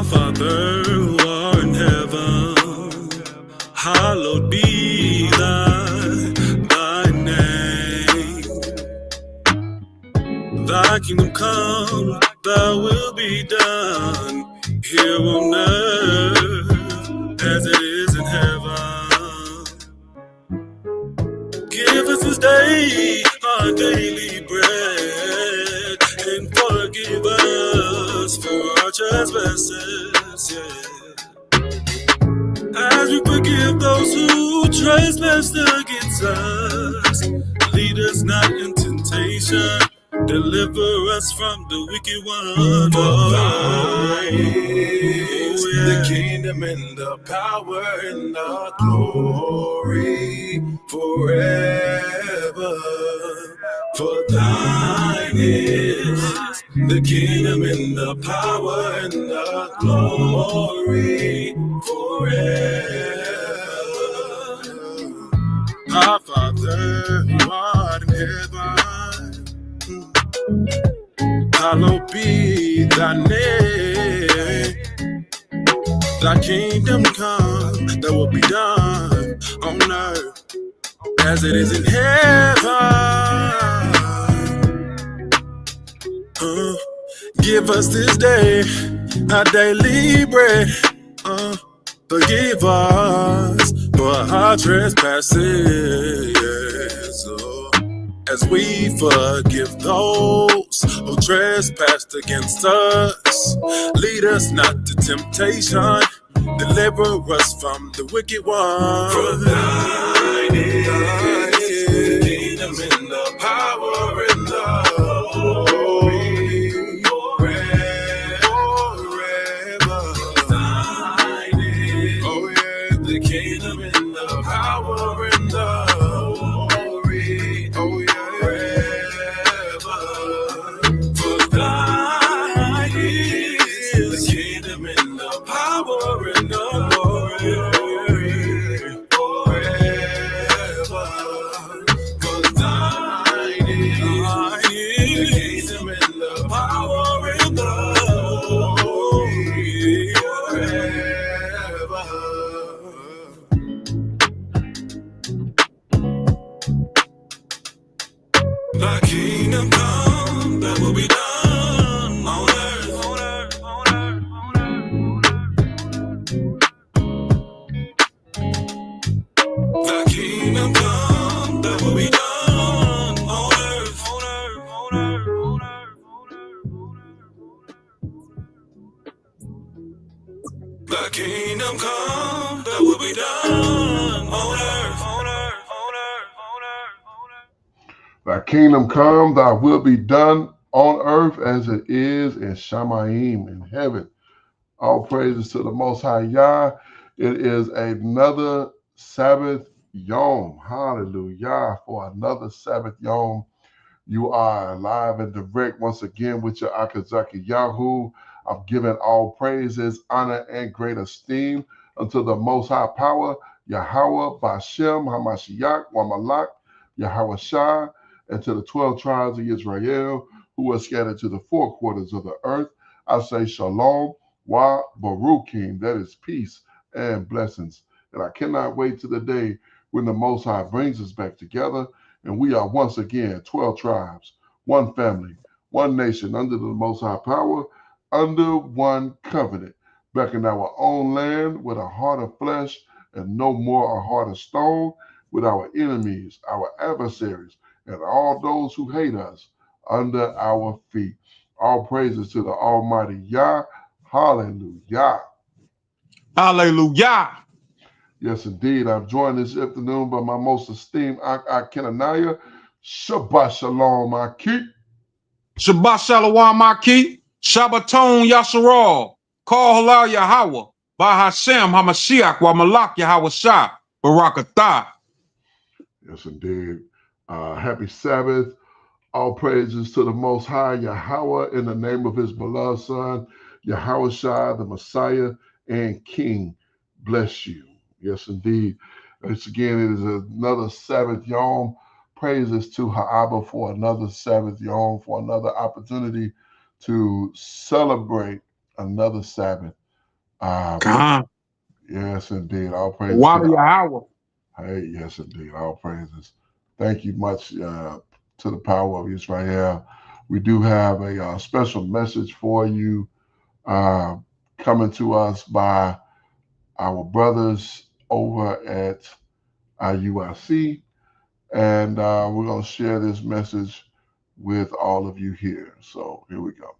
Our Father who art in heaven, hallowed be thy name. Thy kingdom come, thy will be done here on earth as it is in heaven. Give us this day our daily bread, and forgive us for our trespasses, as we forgive those who trespass against us. Lead us not in temptation, deliver us from the wicked one. For thine is the kingdom and the power and the glory forever. For thine is the kingdom and the power and the glory forever. Our Father who art in heaven, hallowed be thy name. Thy kingdom come, thy will be done on earth as it is in heaven. Give us this day our daily bread. Forgive us for our trespasses, as we forgive those who trespass against us. Lead us not to temptation, deliver us from the wicked one. For thine is the kingdom and the power and the glory forever. Thine is, oh yeah, the kingdom and the power and the glory, oh yeah, forever. For thine is the kingdom and the power and the glory forever. For thine is the kingdom and the power and the glory forever. Thy kingdom come, thy will be done on earth. Thy kingdom come, thy will be done on earth. Thy kingdom come, thy will be done on earth. Thy kingdom come, thy will be done on earth as it is in Shemu'იმ in heaven. All praises to the Most High Yah. It is another Sabbath Yom. Hallelujah. For another Sabbath Yom, you are alive and direct once again with your Akazaki Yahu. I've given all praises, honor, and great esteem unto the Most High Power, Yahweh, Bashem, Hamashiach, Wamalak, Yahweh Shah, and to the 12 tribes of Israel who are scattered to the four quarters of the earth. I say Shalom, Wa Baruchim, that is peace and blessings. And I cannot wait to the day when the Most High brings us back together and we are once again 12 tribes, one family, one nation under the Most High Power, under one covenant, back in our own land with a heart of flesh and no more a heart of stone, with our enemies, our adversaries, and all those who hate us under our feet. All praises to the Almighty Yah. Hallelujah. Hallelujah. Yes, indeed. I'm joined this afternoon by my most esteemed Kenaniah. Shabbat Shalom, Aki. Shabbat Shalom, Maki. Shabbaton Yasharal. Call Halal Yahweh. Bahashem Hamashiach wa Malak Yahweh Shah. Barakatah. Yes, indeed. Happy Sabbath. All praises to the Most High Yahweh in the name of his beloved Son, Yahweh Shah, the Messiah and King. Bless you. Yes, indeed. Once again, it is another Sabbath Yom. Praises to Ha'abba for another Sabbath Yom, for another opportunity to celebrate another Sabbath. Khan. Yes, indeed. All praises to Wally the Yahweh. Hey, yes, indeed. All praises. Thank you much to the power of Israel. We do have a special message for you coming to us by our brothers over at IUIC. And we're going to share this message with all of you here. So here we go.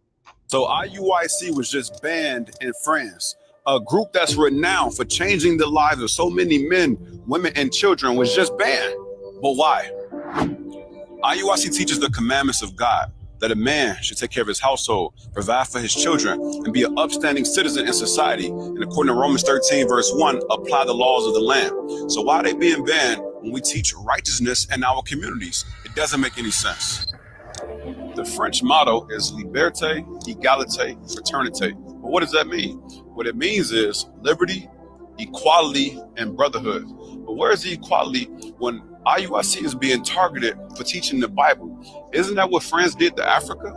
So IUIC was just banned in France. A group that's renowned for changing the lives of so many men, women, and children was just banned. But why? IUIC teaches the commandments of God, that a man should take care of his household, provide for his children, and be an upstanding citizen in society. And according to Romans 13, verse 1, apply the laws of the land. So why are they being banned when we teach righteousness in our communities? It doesn't make any sense. The French motto is liberté, égalité, fraternité. But what does that mean? What it means is liberty, equality, and brotherhood. But where is the equality when IUIC is being targeted for teaching the Bible? Isn't that what France did to Africa?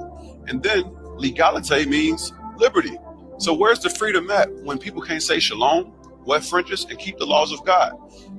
And then legalite means liberty. So where's the freedom at when people can't say shalom, wear fringes, and keep the laws of God?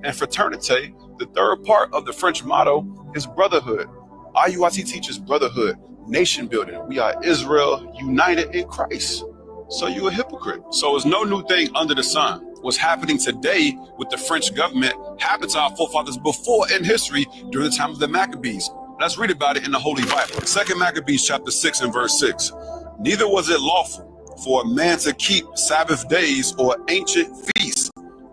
And fraternité, the third part of the French motto, is brotherhood. IUIC teaches brotherhood, nation building. We are Israel united in Christ. So you're a hypocrite. So it's no new thing under the sun. What's happening today with the French government happened to our forefathers before in history during the time of the Maccabees. Let's read about it in the Holy Bible. 2 Maccabees chapter 6 and verse 6. Neither was it lawful for a man to keep Sabbath days or ancient feasts,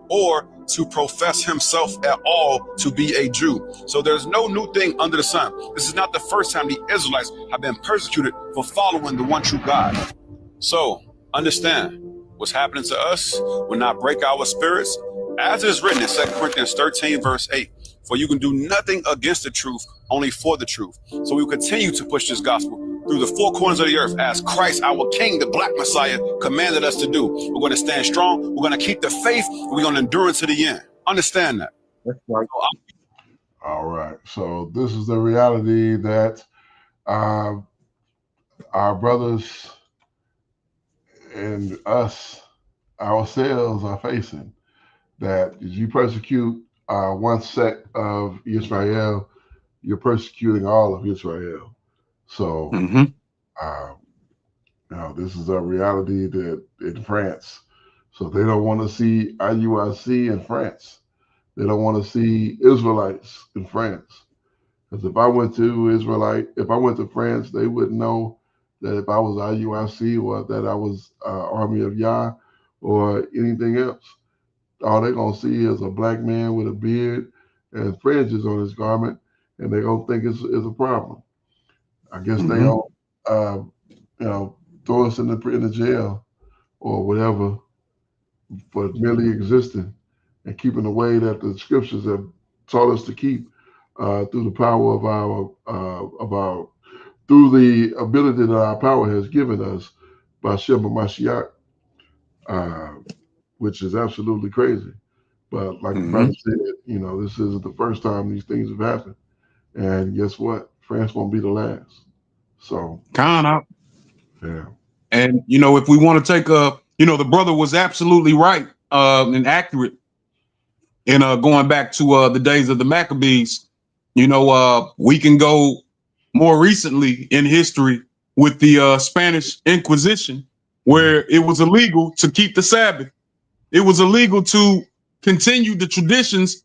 or to profess himself at all to be a Jew. So there's no new thing under the sun. This is not the first time the Israelites have been persecuted for following the one true God. So understand, what's happening to us will not break our spirits. As it is written in 2 Corinthians 13, verse 8, for you can do nothing against the truth, only for the truth. So we will continue to push this gospel through the four corners of the earth as Christ, our King, the Black Messiah, commanded us to do. We're going to stand strong. We're going to keep the faith. We're going to endure to the end. Understand that. That's right. All right. So this is the reality that our brothers and us ourselves are facing. That if you persecute one sect of Israel, you're persecuting all of Israel. So, this is a reality that in France. So they don't want to see IUIC in France. They don't want to see Israelites in France. Because if I went to France, they wouldn't know that if I was IUIC or that I was Army of Yah or anything else. All they're going to see is a black man with a beard and fringes on his garment, and they're going to think it's a problem. I guess they don't, throw us in the jail or whatever for merely existing and keeping the way that the scriptures have taught us to keep through the power through the ability that our power has given us by Shemu'ėl Aleph, which is absolutely crazy. But like the brother said, this isn't the first time these things have happened. And guess what? France won't be the last. So Count out. Yeah. And if we want to take the brother was absolutely right and accurate in going back to the days of the Maccabees. We can go more recently in history with the Spanish Inquisition, where it was illegal to keep the Sabbath. It was illegal to continue the traditions,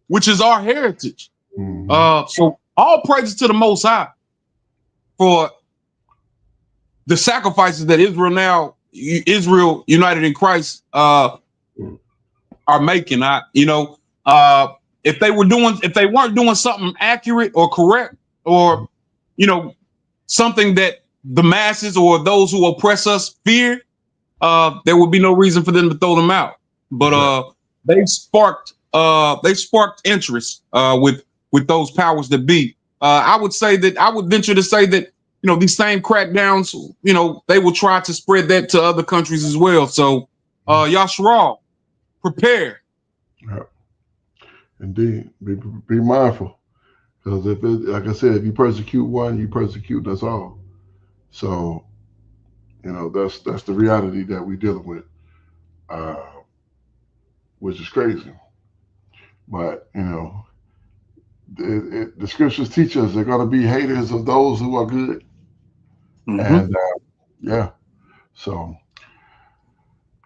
which is our heritage. So all praises to the Most High for the sacrifices that Israel united in Christ are making. If they weren't doing something accurate or correct, or something that the masses or those who oppress us fear, there would be no reason for them to throw them out. But they sparked interest with those powers that be. I would venture to say that these same crackdowns, they will try to spread that to other countries as well. So Yashral, prepare. Yeah. Indeed, be mindful, because like I said, if you persecute one, you persecute us all. So, that's the reality that we're dealing with. which is crazy. But, the scriptures teach us they're going to be haters of those who are good. And yeah, so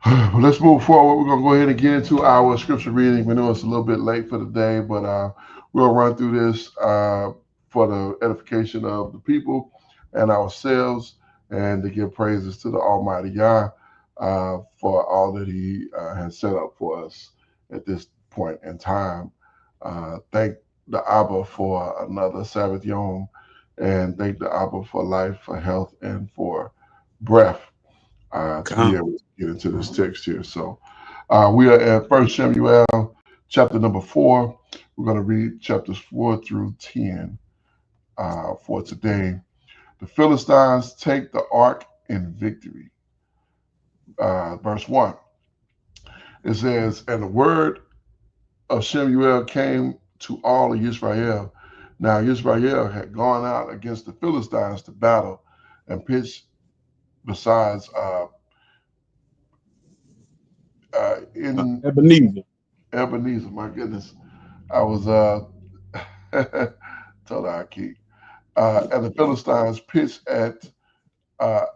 let's move forward. We're going to go ahead and get into our scripture reading. We know it's a little bit late for the day, but we'll run through this for the edification of the people and ourselves, and to give praises to the Almighty Yah for all that He has set up for us at this point in time. Thank the Abba for another Sabbath Yom, and thank the Abba for life, for health, and for breath to be able to get into this text here. So we are at 1 Shemu'ėl, chapter number 4. We're going to read chapters 4 through 10 for today. The Philistines take the ark in victory. Verse 1. It says, and the word of Shemu'ėl came to all of Israel. Now Israel had gone out against the Philistines to battle and pitched besides in Ebenezer. My goodness, I was told I keep. And the Philistines pitched at Aphek.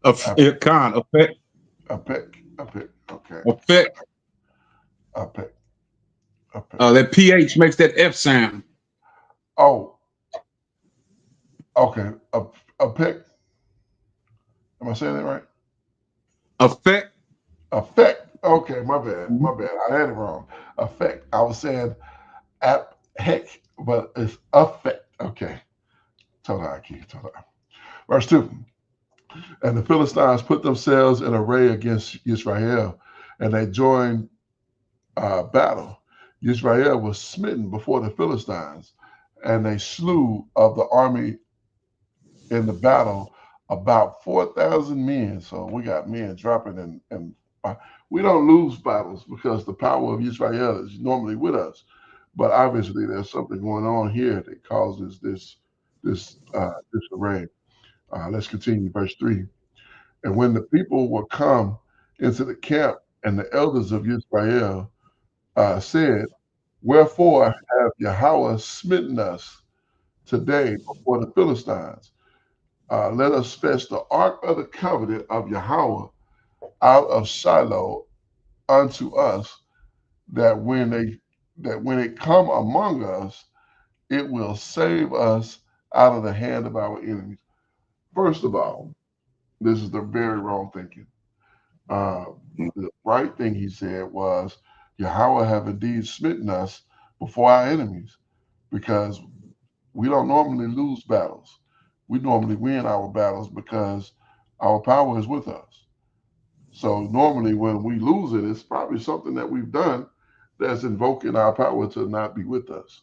Aphek. Okay. Aphek. That PH makes that F sound. Oh. Okay. Aphek. Am I saying that right? Aphek. Okay, my bad. I had it wrong. Effect. I was saying Aphek, but it's effect. Okay. Told Verse 2. And the Philistines put themselves in array against Israel, and they joined battle. Israel was smitten before the Philistines, and they slew of the army in the battle about 4,000 men. So we got men dropping, and we don't lose battles because the power of Israel is normally with us. But obviously there's something going on here that causes this disarray. Let's continue, verse 3. And when the people were come into the camp, and the elders of Israel said, wherefore have Yahweh smitten us today before the Philistines? Let us fetch the ark of the covenant of Yahweh out of Shiloh unto us, that when it come among us, it will save us out of the hand of our enemies. First of all, this is the very wrong thinking. The right thing he said was, Yahweh have indeed smitten us before our enemies, because we don't normally lose battles. We normally win our battles because our power is with us. So normally when we lose it, it's probably something that we've done that's invoking our power to not be with us.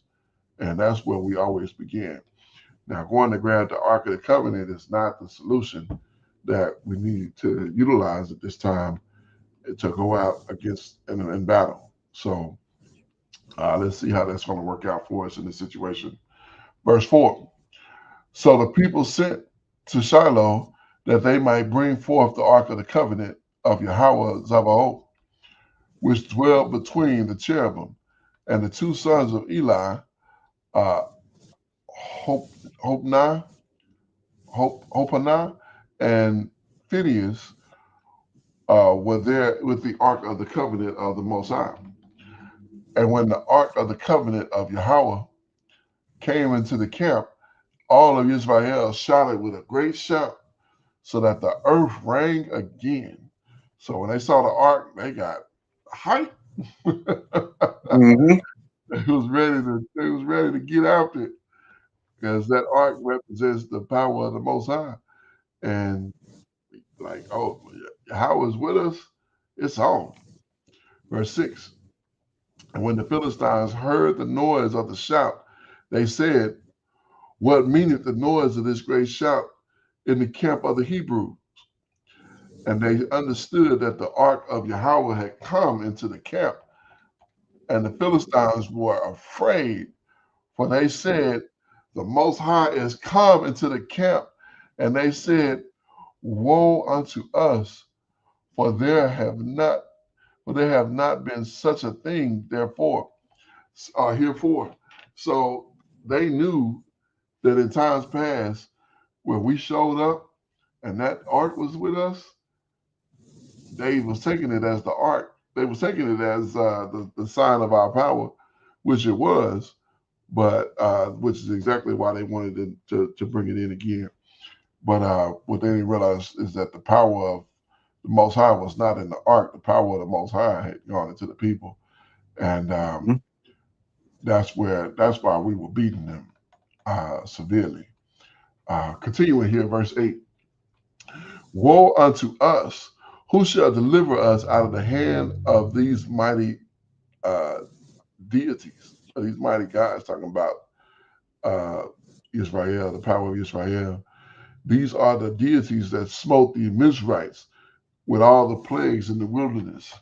And that's where we always begin. Now, going to grab the Ark of the Covenant is not the solution that we need to utilize at this time to go out against in battle. So let's see how that's going to work out for us in this situation. Verse 4. So the people sent to Shiloh that they might bring forth the Ark of the Covenant of Yahweh Zavaoth, which dwelled between the cherubim. And the two sons of Eli, Hophni and Phinehas, were there with the Ark of the Covenant of the Most High. And when the Ark of the Covenant of Yahweh came into the camp, all of Israel shouted with a great shout, so that the earth rang again. So when they saw the ark, they got hyped. They was ready to get out there, because that ark represents the power of the Most High. And like, oh, Yahweh is with us, it's on. Verse 6. And when the Philistines heard the noise of the shout, they said, what meaneth the noise of this great shout in the camp of the Hebrews? And they understood that the ark of Yahweh had come into the camp. And the Philistines were afraid, for they said, the Most High is come into the camp. And they said, Woe unto us, for there have not been such a thing, therefore, herefore. So they knew that in times past, when we showed up and that ark was with us, they was taking it as the ark. They was taking it as the sign of our power, which it was, but which is exactly why they wanted to bring it in again. But what they didn't realize is that the power of the Most High was not in the ark. The power of the Most High had gone into the people, and that's why we were beating them severely. Continuing here, verse 8. Woe unto us! Who shall deliver us out of the hand of these mighty deities, these mighty gods? Talking about Israel, the power of Israel. These are the deities that smote the Mizrahites with all the plagues in the wilderness.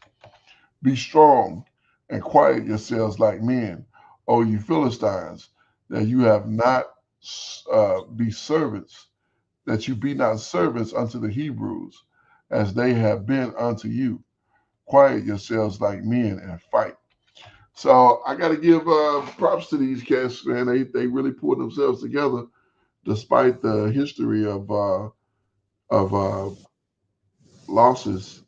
Be strong and quiet yourselves like men, O you Philistines, that you have not be servants, that you be not servants unto the Hebrews, as they have been unto you. Quiet yourselves like men and fight. So I got to give props to these cats, man. They really pulled themselves together despite the history of losses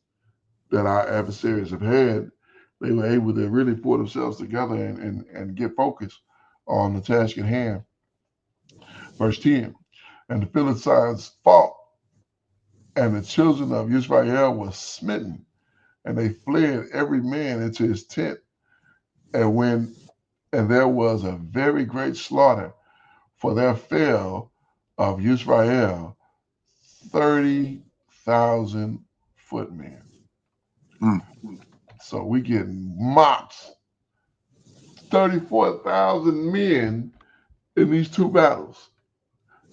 that our adversaries have had. They were able to really pull themselves together and get focused on the task at hand. Verse 10, and the Philistines fought, and the children of Israel were smitten, and they fled every man into his tent. And there was a very great slaughter, for there fell of Israel 30,000 footmen. So we getting mopped. 34,000 men in these two battles.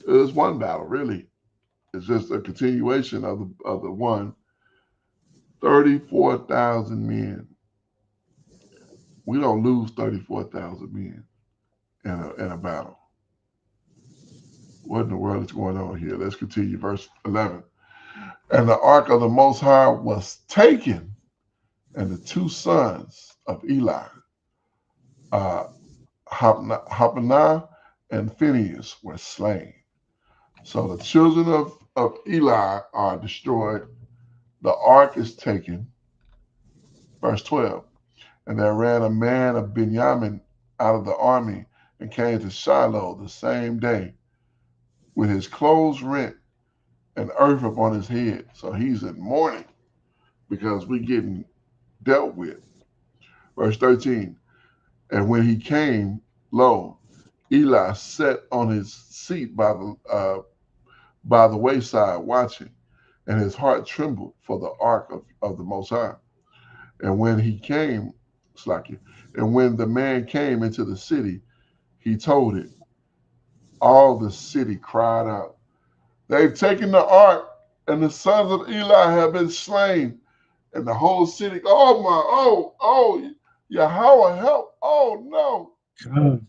It was one battle, really. It's just a continuation of the one. 34,000 men. We don't lose 34,000 men in a battle. What in the world is going on here? Let's continue. Verse 11. And the ark of the Most High was taken, and the two sons of Eli, Hophni and Phinehas, were slain. So the children of Eli are destroyed. The ark is taken. Verse 12. And there ran a man of Benjamin out of the army and came to Shiloh the same day with his clothes rent and earth upon his head. So he's in mourning because we're getting dealt with. Verse 13. And when he came, lo, Eli sat on his seat by the wayside watching, and his heart trembled for the ark of the Most High. And when he came, and when the man came into the city, he told it. All the city cried out, they've taken the ark, and the sons of Eli have been slain. And the whole city, Yahweh help. Oh no.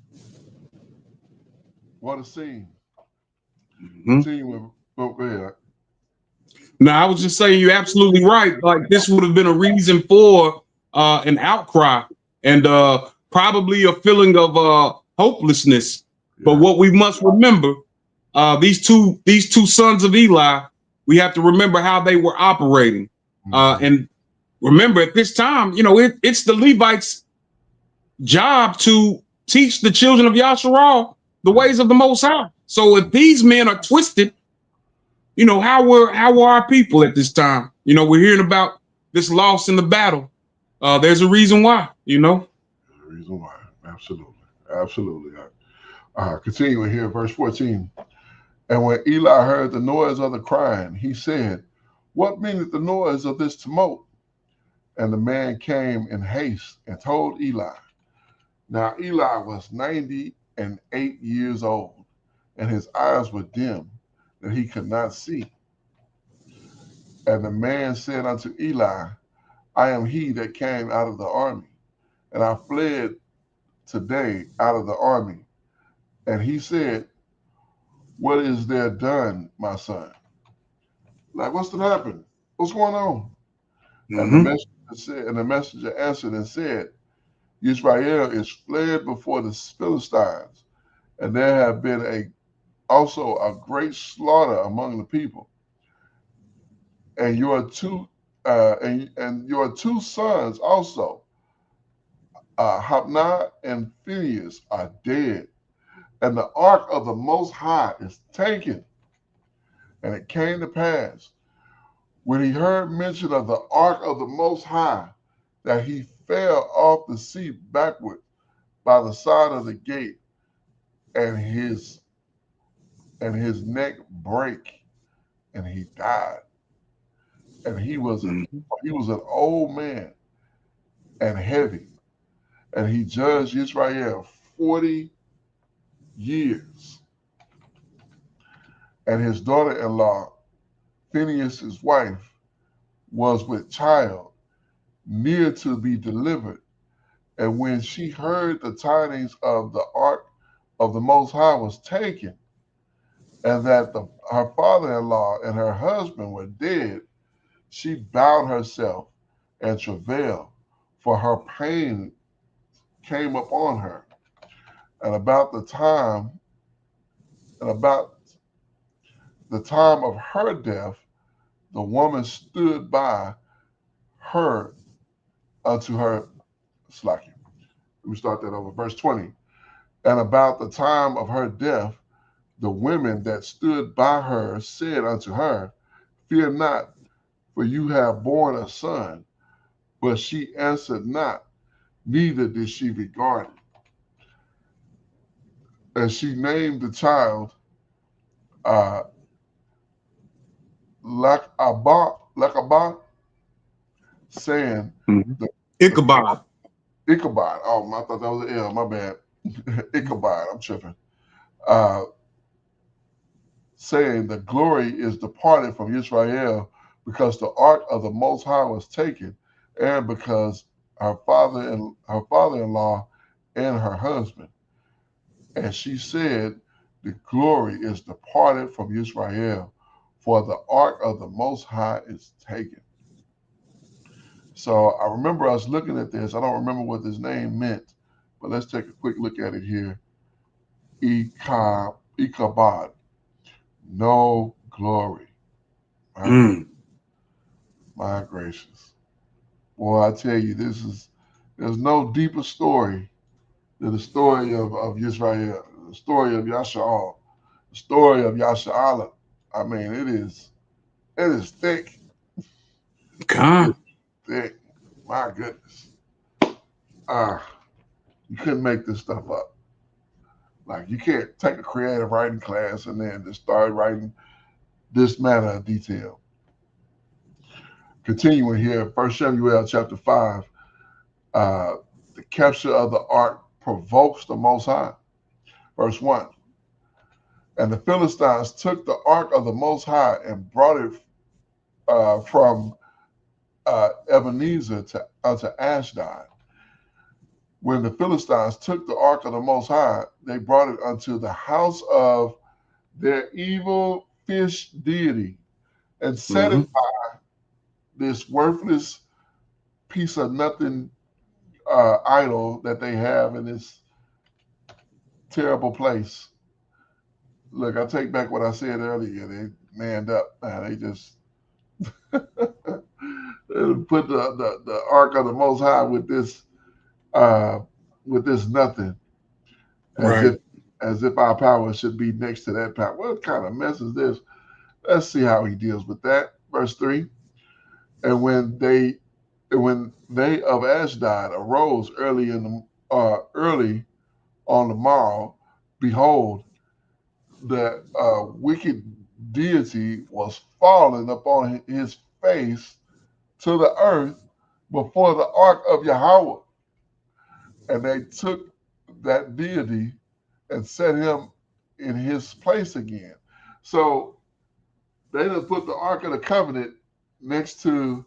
What a scene. Continue with, go ahead. No, I was just saying you're absolutely right. Like this would have been a reason for an outcry and probably a feeling of hopelessness. Yeah. But what we must remember, these two sons of Eli, we have to remember how they were operating. And remember at this time, it's the Levites' job to teach the children of Yasharal the ways of the Most High. So if these men are twisted, how were our people at this time? We're hearing about this loss in the battle. There's a reason why, There's a reason why. Absolutely. Continuing here, verse 14. And when Eli heard the noise of the crying, he said, what meaneth the noise of this tumult? And the man came in haste and told Eli. Now Eli was 98 years old, and his eyes were dim, that he could not see. And the man said unto Eli, I am he that came out of the army, and I fled today out of the army. And he said, what is there done, my son? Like, what's happening? What's going on? And Mm-hmm. the messenger answered and said, Israel is fled before the Philistines, and there have been also a great slaughter among the people. And your two sons also, Hophni and Phinehas, are dead, and the ark of the Most High is taken. And it came to pass, when he heard mention of the ark of the Most High, that he fell off the seat backward by the side of the gate, and his neck brake, and he died. And Mm-hmm. he was an old man and heavy, and he judged Israel 40 years. And his daughter-in-law, Phinehas' wife, was with child, near to be delivered. And when she heard the tidings of the ark of the Most High was taken, and that her father-in-law and her husband were dead, she bowed herself and travailed, for her pain came upon her. And about the time of her death, the woman stood by her unto her slacking. Let me start that over. Verse 20. And about the time of her death, the women that stood by her said unto her, Fear not, for you have borne a son. But she answered not, neither did she regard it. And she named the child uh, Lakabah, saying, Mm-hmm. the, the Ichabod. Ichabod. Oh, I thought that was an L, my bad. Ichabod, I'm tripping. Uh, saying, The glory is departed from Israel, because the ark of the Most High was taken, and because her father-in-law and her husband. And she said, The glory is departed from Israel, for the ark of the Most High is taken. So I remember us looking at this. I don't remember what this name meant, but let's take a quick look at it here. Ichabod, no glory. My, Mm. my gracious. Boy, I tell you, there's no deeper story than the story of Israel, the story of Yasha'al, the story of Yasha'Allah. I mean, it is thick. It is Come. thick. My goodness. Ah, you couldn't make this stuff up. Like you can't take a creative writing class and then just start writing this manner of detail. Continuing here, 1 Shemu'ėl chapter 5, uh, the capture of the ark provokes the Most High. Verse 1. And the Philistines took the ark of the Most High and brought it from Ebenezer unto Ashdod. When the Philistines took the ark of the Most High, they brought it unto the house of their evil fish deity and set Mm-hmm. it by this worthless piece of nothing idol that they have in this terrible place. Look, I take back what I said earlier. They manned up. They just put the ark of the Most High uh, with this nothing, as Right. if our power should be next to that power. What kind of mess is this? Let's see how he deals with that. Verse 3. And when they of Ashdod arose early on the morrow, behold, the wicked deity was fallen upon his face to the earth before the ark of Yahweh. And they took that deity and set him in his place again. So they just put the Ark of the Covenant next to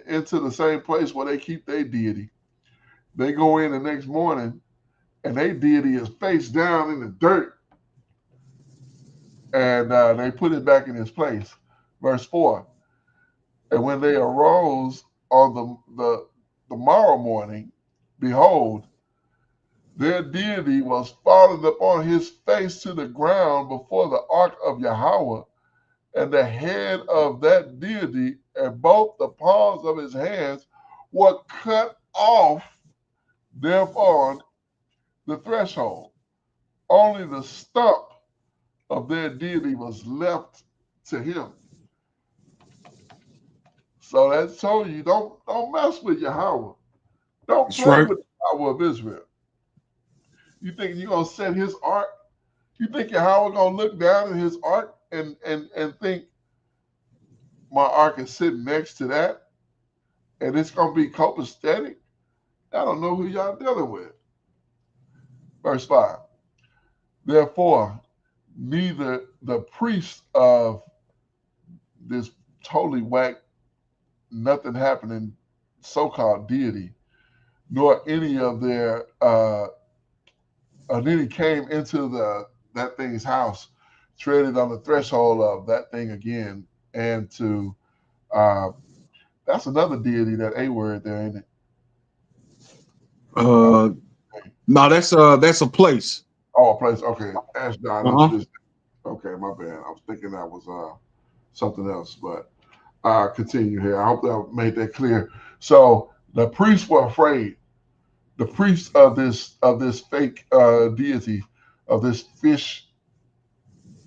into the same place where they keep their deity. They go in the next morning and their deity is face down in the dirt. and they put it back in its place. Verse 4. And when they arose on the morrow morning, behold, their deity was fallen upon his face to the ground before the ark of Yahweh, and the head of that deity and both the palms of his hands were cut off therefore the threshold. Only the stump of their deity was left to him. So that told you, don't mess with Yahweh. Don't That's play right. with the power of Israel. You think you're gonna set his ark? You think Yahweh gonna look down at his ark and think my ark is sitting next to that, and it's gonna be copacetic? I don't know who y'all dealing with. Verse 5. Therefore, neither the priests of this totally whack, nothing happening so-called deity, nor any of their and then he came into that thing's house, treaded on the threshold of that thing again, and to that's another deity, that A word there, ain't it? No, that's a place. Oh, a place. Okay, Ashdod is Uh-huh. this. Okay, my bad. I was thinking that was something else, but continue here. I hope that made that clear. So the priests were afraid. The priests of this fake deity, of this fish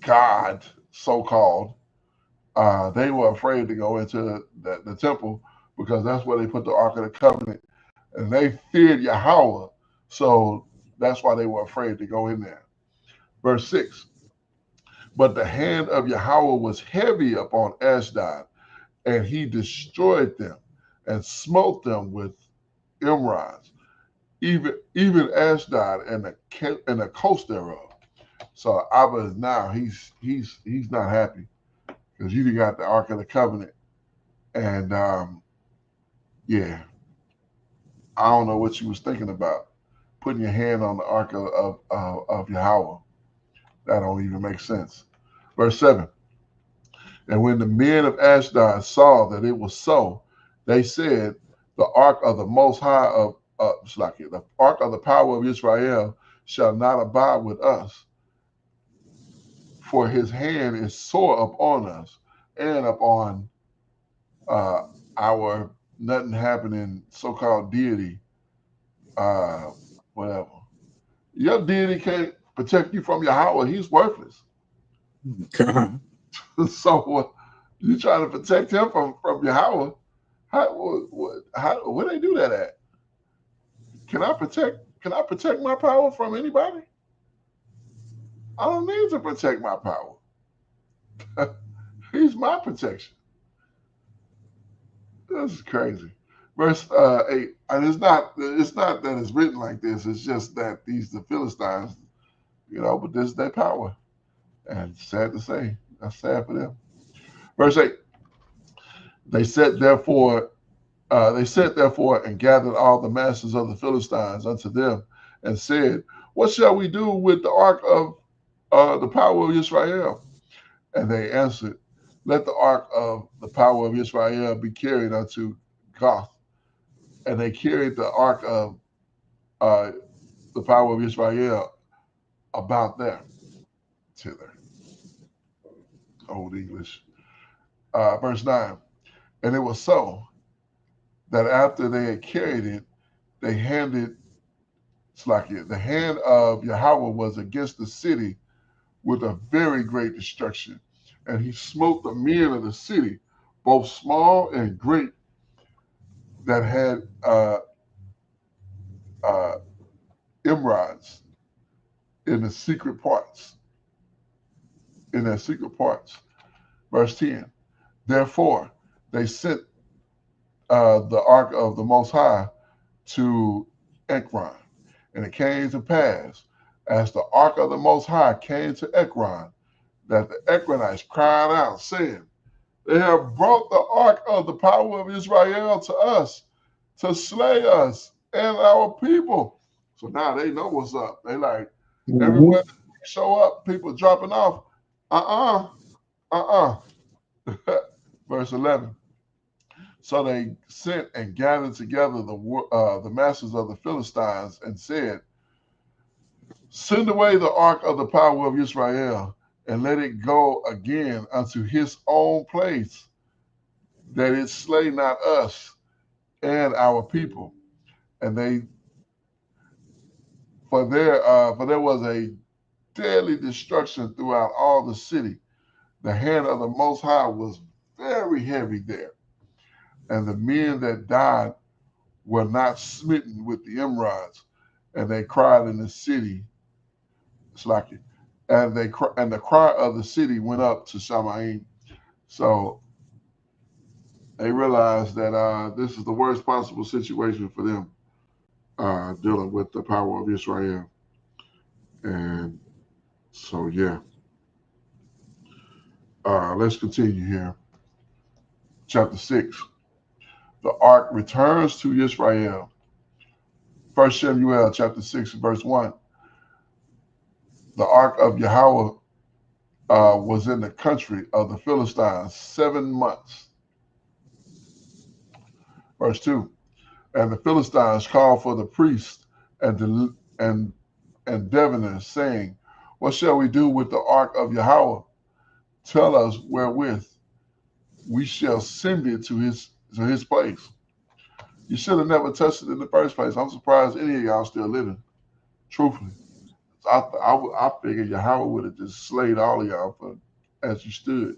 god, so called, they were afraid to go into the temple because that's where they put the Ark of the Covenant, and they feared Yahweh, so that's why they were afraid to go in there. Verse 6. But the hand of Yahweh was heavy upon Ashdod, and he destroyed them and smote them with emerods, even Ashdod and the coast thereof. So Abba is now he's not happy because you got the Ark of the Covenant, and yeah, I don't know what you was thinking about putting your hand on the Ark of Yahweh. That don't even make sense. Verse 7. And when the men of Ashdod saw that it was so, they said, the Ark of the Most High of the Ark of the power of Israel shall not abide with us, for his hand is sore upon us and upon our nothing happening so-called deity, whatever. Your deity can't protect you from Yahweh. He's worthless. So you trying to protect him from Yahweh? Where they do that at? Can I protect my power from anybody? I don't need to protect my power. He's my protection. This is crazy. Verse 8, and it's not that it's written like this. It's just that the Philistines, but this is their power, and sad to say, that's sad for them. Verse 8. They sent therefore and gathered all the masters of the Philistines unto them, and said, what shall we do with the ark of the power of Israel? And they answered, let the ark of the power of Israel be carried unto Goth. And they carried the ark of the power of Israel about there. Thither. Old English. Verse 9. And it was so that after they had carried it, they handed Slakia. The hand of Yahweh was against the city with a very great destruction. And he smote the men of the city, both small and great, that had emerods in the secret parts. In their secret parts. Verse 10. Therefore, they sent the ark of the Most High to Ekron. And it came to pass, as the ark of the Most High came to Ekron, that the Ekronites cried out, saying, they have brought the ark of the power of Israel to us, to slay us and our people. So now they know what's up. They like, everywhere they show up, people dropping off. Verse 11. So they sent and gathered together the masters of the Philistines and said, send away the ark of the power of Israel and let it go again unto his own place, that it slay not us and our people. And they, for there was a deadly destruction throughout all the city. The hand of the Most High was very heavy there, and the men that died were not smitten with the emerods, and they cried in the city. It's like it, and the cry of the city went up to Shemu'ėl. So they realized that this is the worst possible situation for them, dealing with the power of Israel. And so, yeah. Let's continue here. Chapter 6. The ark returns to Israel. 1 Shemu'ėl chapter 6, verse 1. The ark of Yahweh was in the country of the Philistines 7 months. Verse 2. And the Philistines called for the priests and diviners, saying, what shall we do with the ark of Yahweh? Tell us wherewith we shall send it to his place. You should have never touched it in the first place. I'm surprised any of y'all still living, truthfully. I figured Yahweh would have just slayed all of y'all as you stood.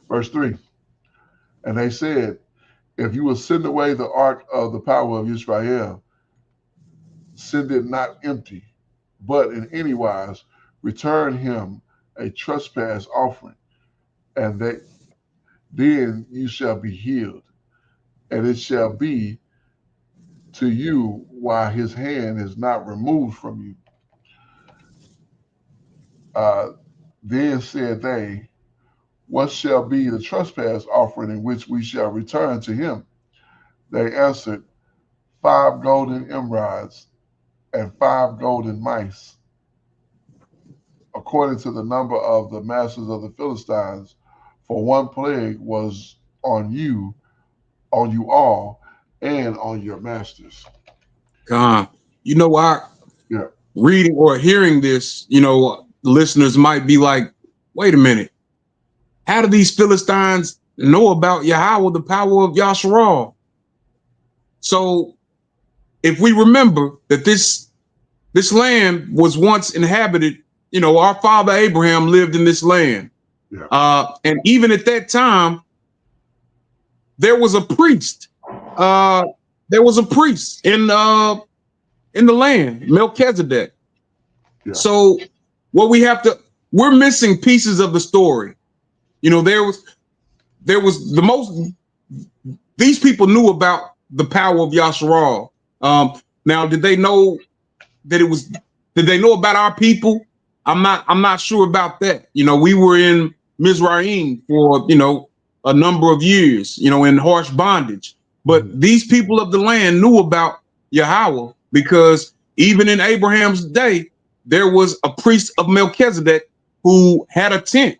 Verse 3. And they said, if you will send away the ark of the power of Israel, send it not empty, but in any wise return him a trespass offering, and then you shall be healed. And it shall be to you while his hand is not removed from you. Then said they, what shall be the trespass offering in which we shall return to him? They answered, 5 golden emerods and 5 golden mice, according to the number of the masters of the Philistines, for one plague was on you all, and on your masters. You know, Yeah. Reading or hearing this, listeners might be like, wait a minute. How do these Philistines know about Yahweh, the power of Yasharal? So if we remember that this land was once inhabited, our father Abraham lived in this land. Yeah. And even at that time, there was a priest. There was a priest in the land, Melchizedek. Yeah. So we're missing pieces of the story. There was these people knew about the power of Yasharal. Now, did they know about our people? I'm not sure about that. We were in Mizraim for, a number of years, in harsh bondage. But these people of the land knew about Yahweh, because even in Abraham's day, there was a priest of Melchizedek who had a tent,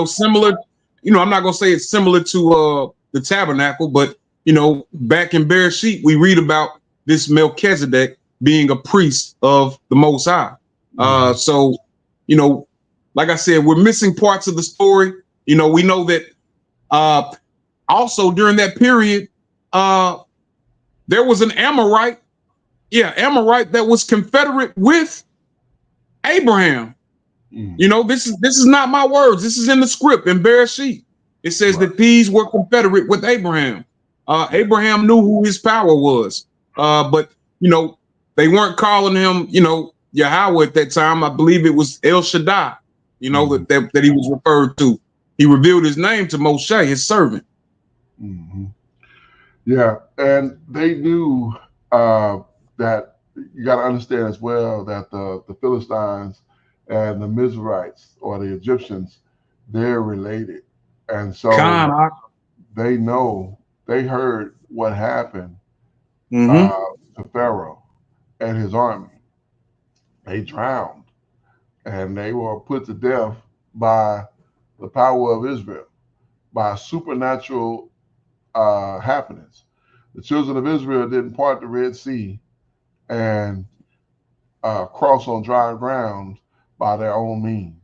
similar, I'm not going to say it's similar to the tabernacle, but, back in Bereshit, we read about this Melchizedek being a priest of the Most High. So, like I said, we're missing parts of the story. We know that also during that period, there was an Amorite that was confederate with Abraham. This is not my words. This is in the script in Bereshit. It says that these were confederate with Abraham. Abraham knew who his power was, but they weren't calling him, Yahweh at that time. I believe it was El Shaddai, that he was referred to. He revealed his name to Moshe, his servant. Mm-hmm. Yeah, and they knew that you got to understand as well that the Philistines and the Mizrahites, or the Egyptians, they're related. And so they heard what happened to Pharaoh and his army. They drowned. and they were put to death by the power of Israel, by supernatural happenings. The children of Israel didn't part the Red Sea and cross on dry ground by their own means.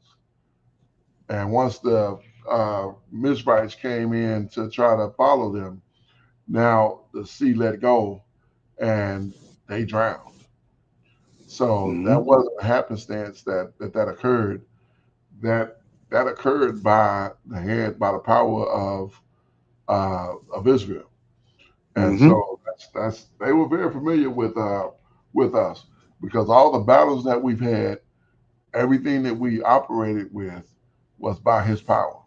And once the Mizrahites came in to try to follow them, now the sea let go and they drowned. So that wasn't a happenstance that occurred. That occurred by the power of Israel. And so that's they were very familiar with us because all the battles that we've had, everything that we operated with was by His power.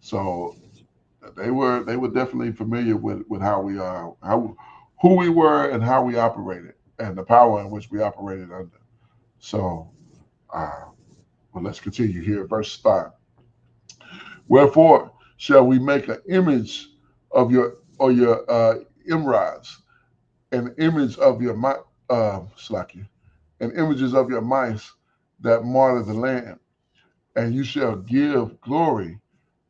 So they were definitely familiar with how we how who we were and how we operated and the power in which we operated under. So, well, let's continue here, verse 5. Wherefore shall we make an image of your imrods, an image of your and images of your mice that martyr the land, and you shall give glory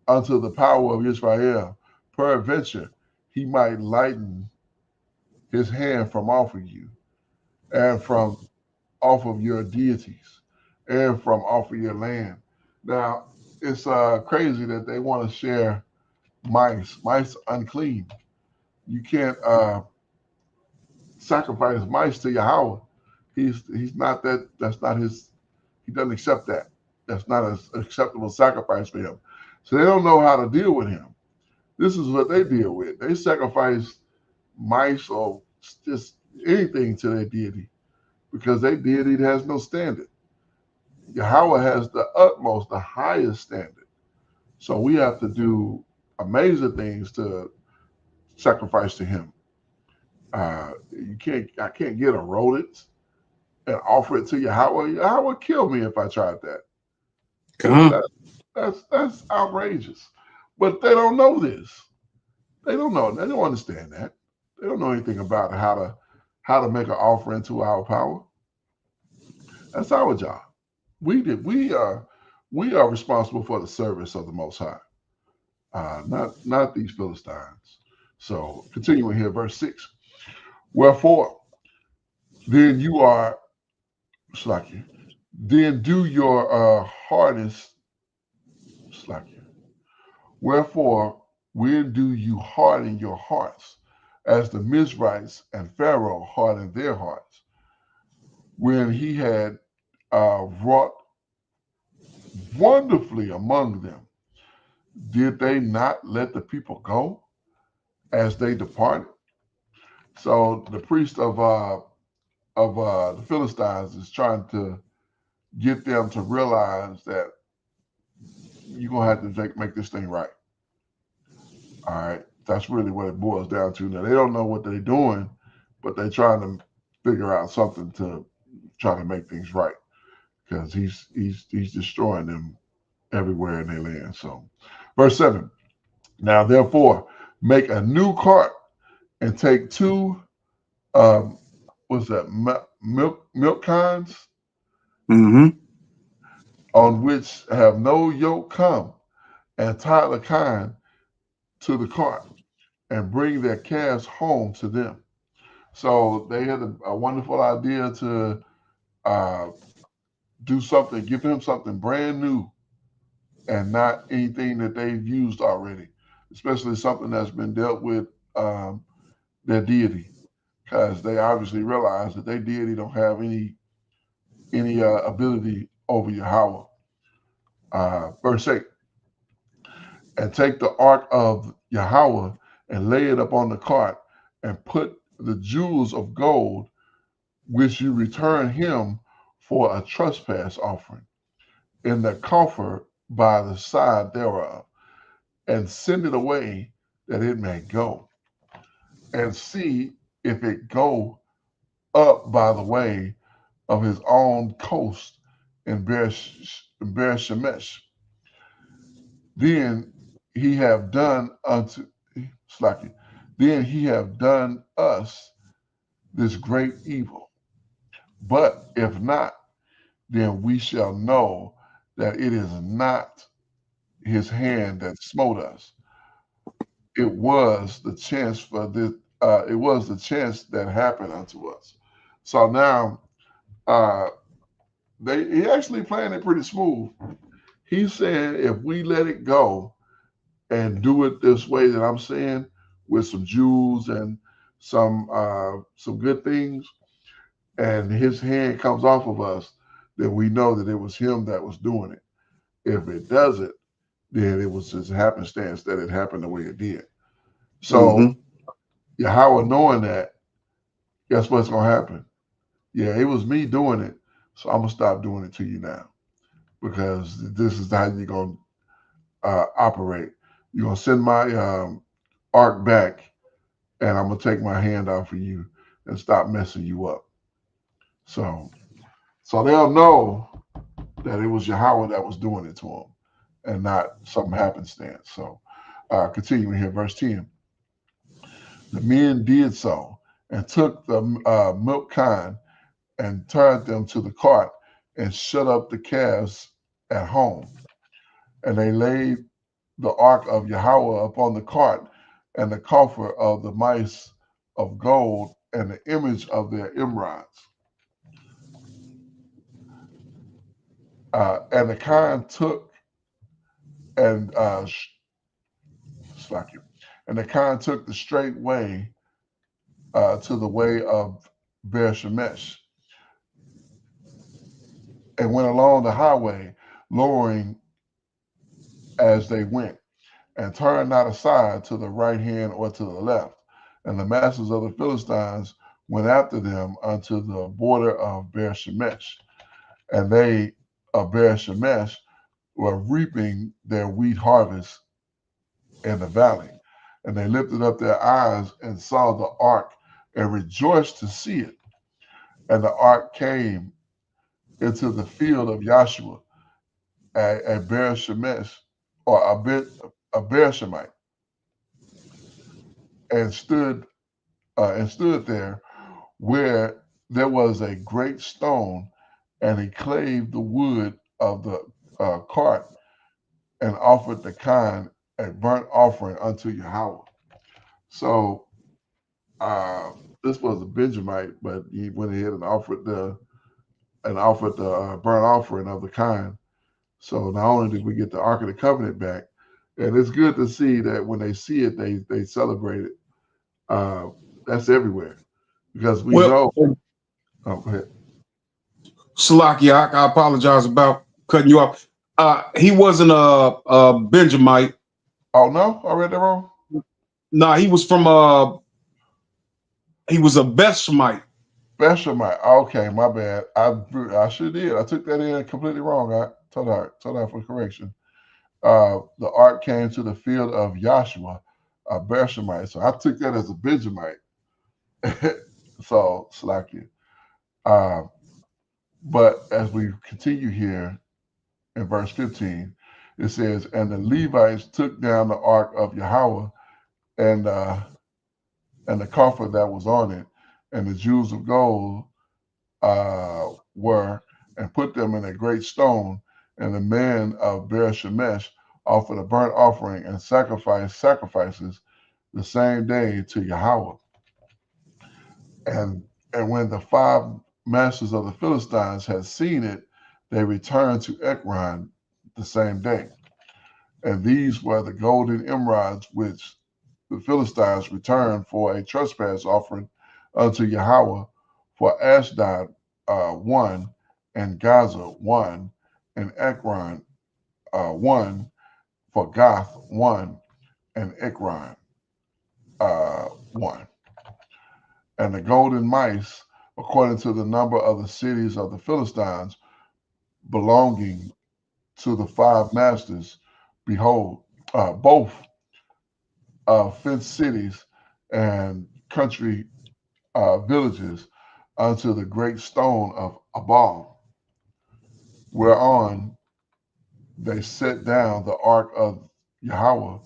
unto the power of Israel. Peradventure he might lighten his hand from off of you, and from off of your deities, and from off of your land. Now it's crazy that they want to share mice. Mice unclean. You can't sacrifice mice to Yahweh. He's not that. That's not his. He doesn't accept that. That's not an acceptable sacrifice for him. So they don't know how to deal with him. This is what they deal with. They sacrifice mice or just anything to their deity because their deity has no standard. Yahweh has the utmost, the highest standard. So we have to do amazing things to sacrifice to him. I can't get a rodent and offer it to Yahweh. Yahweh would kill me if I tried that. That's outrageous. But they don't know this. They don't know. They don't understand that. They don't know anything about how to make an offering to our power. That's our job. We are responsible for the service of the Most High, not these Philistines. So continuing here, verse 6. Wherefore, then you are slacking. Then do your hardest slacking. Wherefore, when do you harden your hearts, as the Mizrahites and Pharaoh hardened their hearts, when he had wrought wonderfully among them? Did they not let the people go as they departed? So the priest of the Philistines is trying to get them to realize that you're gonna have to make this thing right. All right, that's really what it boils down to. Now they don't know what they're doing, but they're trying to figure out something to try to make things right because he's destroying them everywhere in their land. So, verse 7. Now therefore make a new cart and take two what's that milk kinds on which have no yoke come, and tie the kind to the cart and bring their calves home to them. So they had a wonderful idea to do something, give him something brand new and not anything that they've used already, especially something that's been dealt with their deity, because they obviously realize that their deity don't have any ability over Yahweh. Verse 8. And take the ark of Yahweh and lay it upon the cart, and put the jewels of gold which you return him for a trespass offering in the coffer by the side thereof, and send it away that it may go, and see if it go up by the way of his own coast in Beer Shemesh. Then he have done then he have done us this great evil. But if not, then we shall know that it is not his hand that smote us. It was the chance for this. It was the chance that happened unto us. So now, uh, he actually playing it pretty smooth. He's saying if we let it go and do it this way that I'm saying, with some jewels and some good things, and his hand comes off of us, then we know that it was him that was doing it. If it doesn't, then it was just happenstance that it happened the way it did. So Mm-hmm. Yahweh knowing that, guess what's gonna happen? Yeah, it was me doing it, so I'm gonna stop doing it to you now because this is how you're gonna operate. You're gonna send my ark back, and I'm gonna take my hand off of you and stop messing you up. So, so they'll know that it was Yahweh that was doing it to them, and not some happenstance. So, continuing here, verse 10. The men did so and took the milk kine and tied them to the cart and shut up the calves at home. And they laid the ark of Yahweh upon the cart and the coffer of the mice of gold and the image of their emeralds. And the kine took and slack you. And the kine took the straight way to the way of Beer Shemesh and went along the highway, lowering as they went, and turned not aside to the right hand or to the left. And the masters of the Philistines went after them unto the border of Beer Shemesh. And they of Beer Shemesh were reaping their wheat harvest in the valley. And they lifted up their eyes and saw the ark and rejoiced to see it. And the ark came into the field of Joshua at Beer Shemesh, or a Beer Shemite, and stood there where there was a great stone, and he clave the wood of the cart and offered the kine a burnt offering unto Yahweh. So this was a Benjamite, but he went ahead and offered the burnt offering of the kine. So not only did we get the Ark of the Covenant back, and it's good to see that when they see it, they celebrate it. That's everywhere because we Well, know. Oh, go ahead. Salaki, I apologize about cutting you off. He wasn't a Benjamite. Oh no, I read that wrong. No, he was from he was a Bethshemite. Beshamite. Okay, my bad. I sure did. I took that in completely wrong. I told her for correction. The ark came to the field of Joshua, a Bershemite. So I took that as a Benjamite. So slack you. Uh, but as we continue here in verse 15, it says, "And the Levites took down the ark of Yahweh and and the coffer that was on it, and the jewels of gold were, and put them in a great stone. And the men of Beer Shemesh offered a burnt offering and sacrifices the same day to Yahweh. And when the five masters of the Philistines had seen it, they returned to Ekron the same day. And these were the golden emeralds which the Philistines returned for a trespass offering unto Yahweh, for Ashdod one, and Gaza one, and Ekron one, for Gath one, and Ekron one. And the golden mice, according to the number of the cities of the Philistines, belonging to the five masters, behold, both fenced cities and country villages, unto the great stone of Abal, whereon they set down the ark of Yahweh,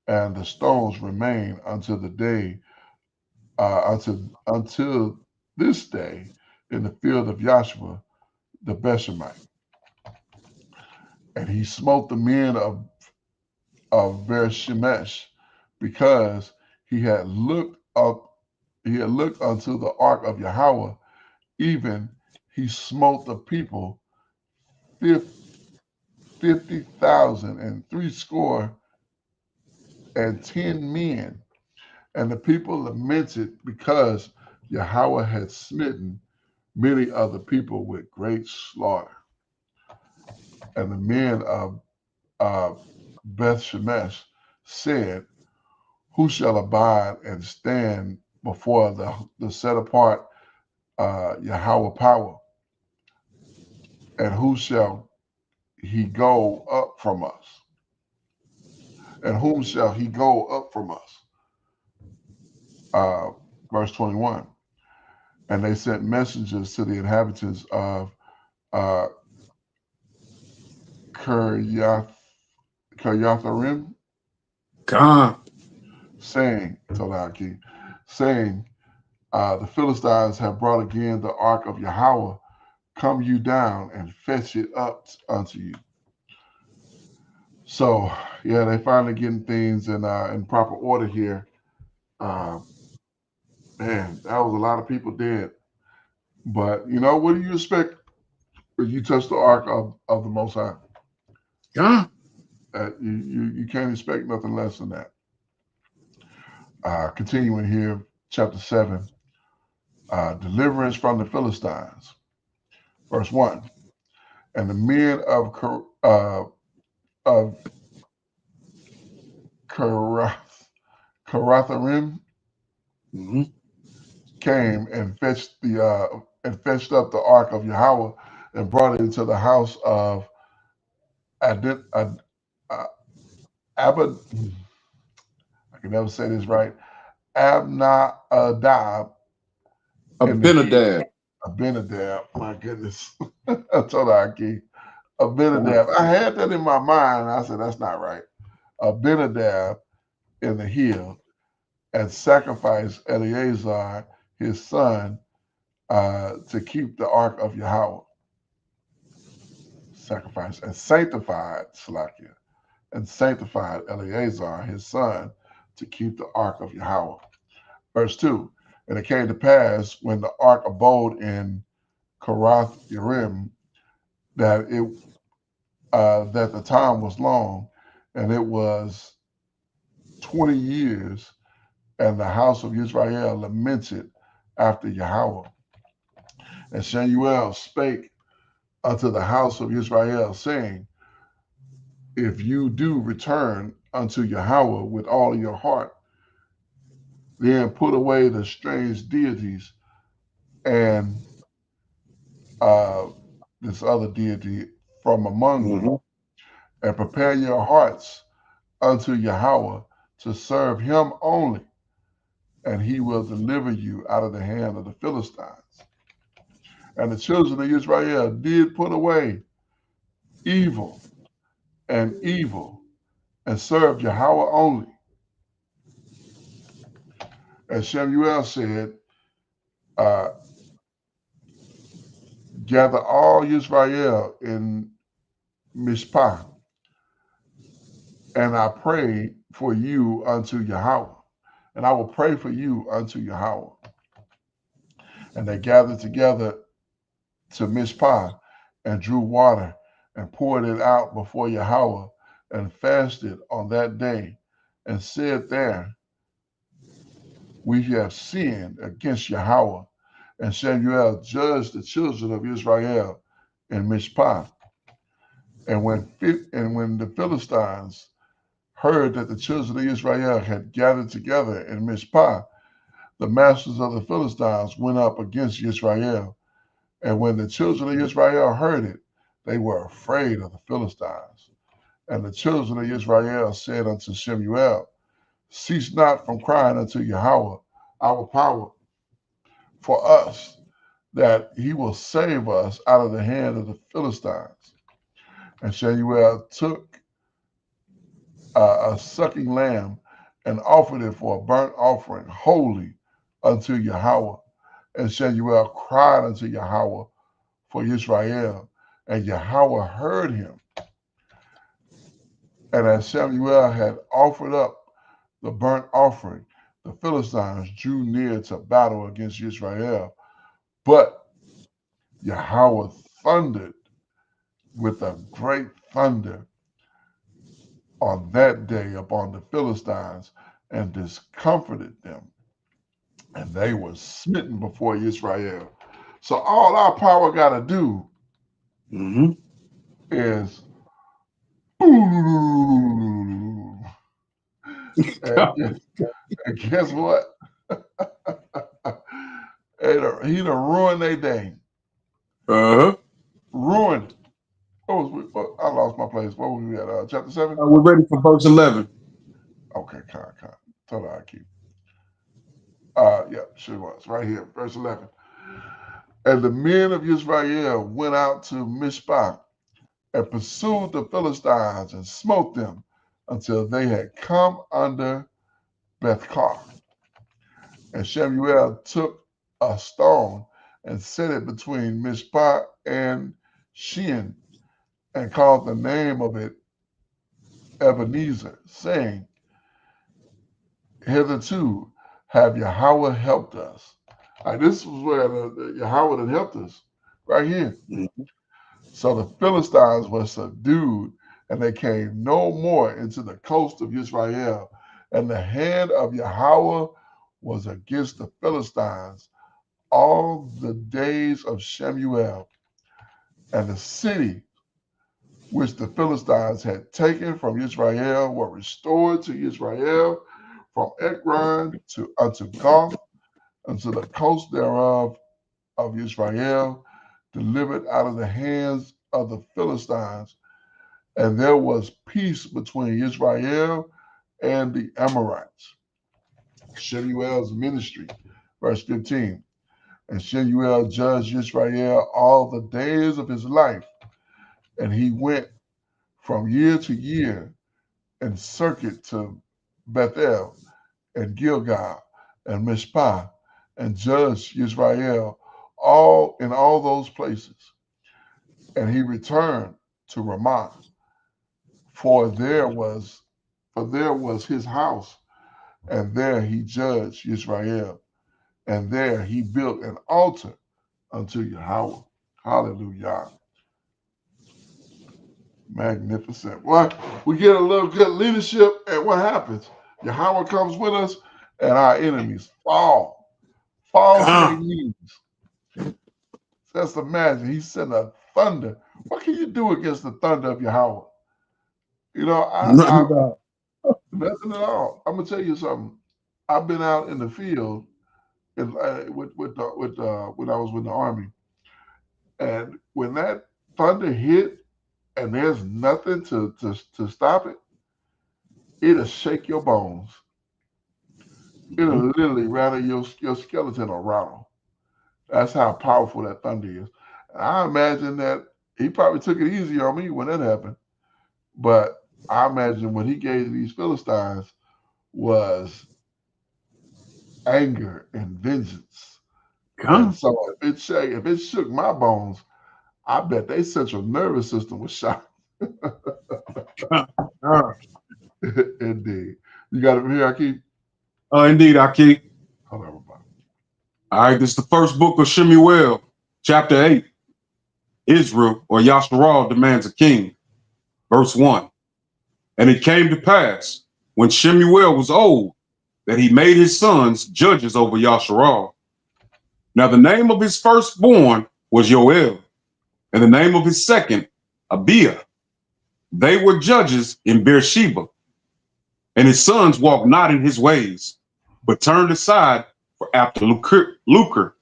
and the stones remain unto the day, until this day, in the field of Joshua, the Beshemite. And he smote the men of Beer-shemesh, because he had looked unto the ark of Yahweh, even he smote the people 50,000 and 70 men. And the people lamented because Yahweh had smitten many of the people with great slaughter. And the men of Beth-shemesh said, who shall abide and stand before the set apart Yahweh power? And who shall he go up from us? And whom shall he go up from us? Verse 21. And they sent messengers to the inhabitants of Kiriatharim, God. saying, the Philistines have brought again the ark of Yahweh. Come you down and fetch it up unto you. So, yeah, they finally getting things in proper order here. Man, that was a lot of people dead. But, what do you expect when you touch the ark of the Most High? God. You can't expect nothing less than that. Continuing here, chapter 7, deliverance from the Philistines. Verse 1. And the men of Kiriatharim came and fetched up the ark of Yahweh and brought it into the house of Abed. I can never say this right. Abinadab. Abinadab. My goodness. I told her Abinadab. I had that in my mind. I said, that's not right. Abinadab in the hill, and sacrificed Eleazar, his son, to keep the ark of Yahweh. Sacrificed and sanctified Eleazar, his son, to keep the ark of Yahweh. Verse 2. And it came to pass, when the ark abode in Kiriath-jearim, that the time was long, and it was 20 years, and the house of Israel lamented after Yahweh. And Shemu'ėl spake unto the house of Israel, saying, if you do return unto Yahweh with all of your heart, then put away the strange deities and this other deity from among you, and prepare your hearts unto Yahweh to serve him only, and he will deliver you out of the hand of the Philistines. And the children of Israel did put away evil, and served Yahweh only. And Shemu'ėl said, gather all Israel in Mishpah, and I pray for you unto Yahweh. And I will pray for you unto Yahweh. And they gathered together to Mishpah, and drew water, and poured it out before Yahweh, and fasted on that day, and said there, we have sinned against Yahweh. And Shemu'ėl judged the children of Israel in Mishpah. And when the Philistines heard that the children of Israel had gathered together in Mishpah, the masters of the Philistines went up against Israel. And when the children of Israel heard it, they were afraid of the Philistines. And the children of Israel said unto Shemu'ėl, cease not from crying unto Yahweh, our power, for us, that he will save us out of the hand of the Philistines. And Shemu'ėl took a sucking lamb and offered it for a burnt offering, holy unto Yahweh. And Shemu'ėl cried unto Yahweh for Israel, and Yahweh heard him. And as Shemu'ėl had offered up the burnt offering, the Philistines drew near to battle against Israel. But Yahweh thundered with a great thunder on that day upon the Philistines and discomforted them. And they were smitten before Israel. So all our power got to do is and guess what? He done ruined their day. Ruined. I lost my place. What were we at? Chapter 7? We're ready for verse 11. Okay, Told I keep. Yeah, sure was. Right here, verse 11. And the men of Israel went out to Mizpah and pursued the Philistines and smote them until they had come under Bethkar. And Shemu'ėl took a stone and set it between Mizpah and Shean, and called the name of it Ebenezer, saying, hitherto have Yahweh helped us. This was where the Yahweh had helped us, right here. So the Philistines were subdued, and they came no more into the coast of Israel. And the hand of Yahweh was against the Philistines all the days of Shemu'ėl. And the city which the Philistines had taken from Israel were restored to Israel from Ekron unto Gath, unto the coast thereof of Israel, delivered out of the hands of the Philistines. And there was peace between Israel and the Amorites. Shemuel's ministry, verse 15. And Shemu'ėl judged Israel all the days of his life, and he went from year to year in circuit to Bethel and Gilgal and Mizpah, and judged Israel in all those places. And he returned to Ramah, for there was his house, and there he judged Israel, and there he built an altar unto Yahweh. Hallelujah. Magnificent. Well, we get a little good leadership, and what happens? Yahweh comes with us, and our enemies fall to their knees. Just imagine, he sent a thunder. What can you do against the thunder of Yahweh? Nothing at all. I'm gonna tell you something. I've been out in the field when I was with the Army, and when that thunder hit, and there's nothing to stop it, it'll shake your bones. It'll literally rattle your skeleton or rattle. That's how powerful that thunder is. And I imagine that he probably took it easy on me when that happened. But I imagine what he gave to these Philistines was anger and vengeance. And so if it shook my bones, I bet their central nervous system was shot. Indeed. You got it here, Akeem? Indeed, Akeem. Hold on, everybody. All right, this is the first book of Shemu'ėl, chapter 8. Israel, or Yasharal, demands a king. Verse 1. And it came to pass, when Shemu'ėl was old, that he made his sons judges over Yasharal. Now the name of his firstborn was Yoel, and the name of his second, Abiah. They were judges in Beersheba. And his sons walked not in his ways, but turned aside for after lucre,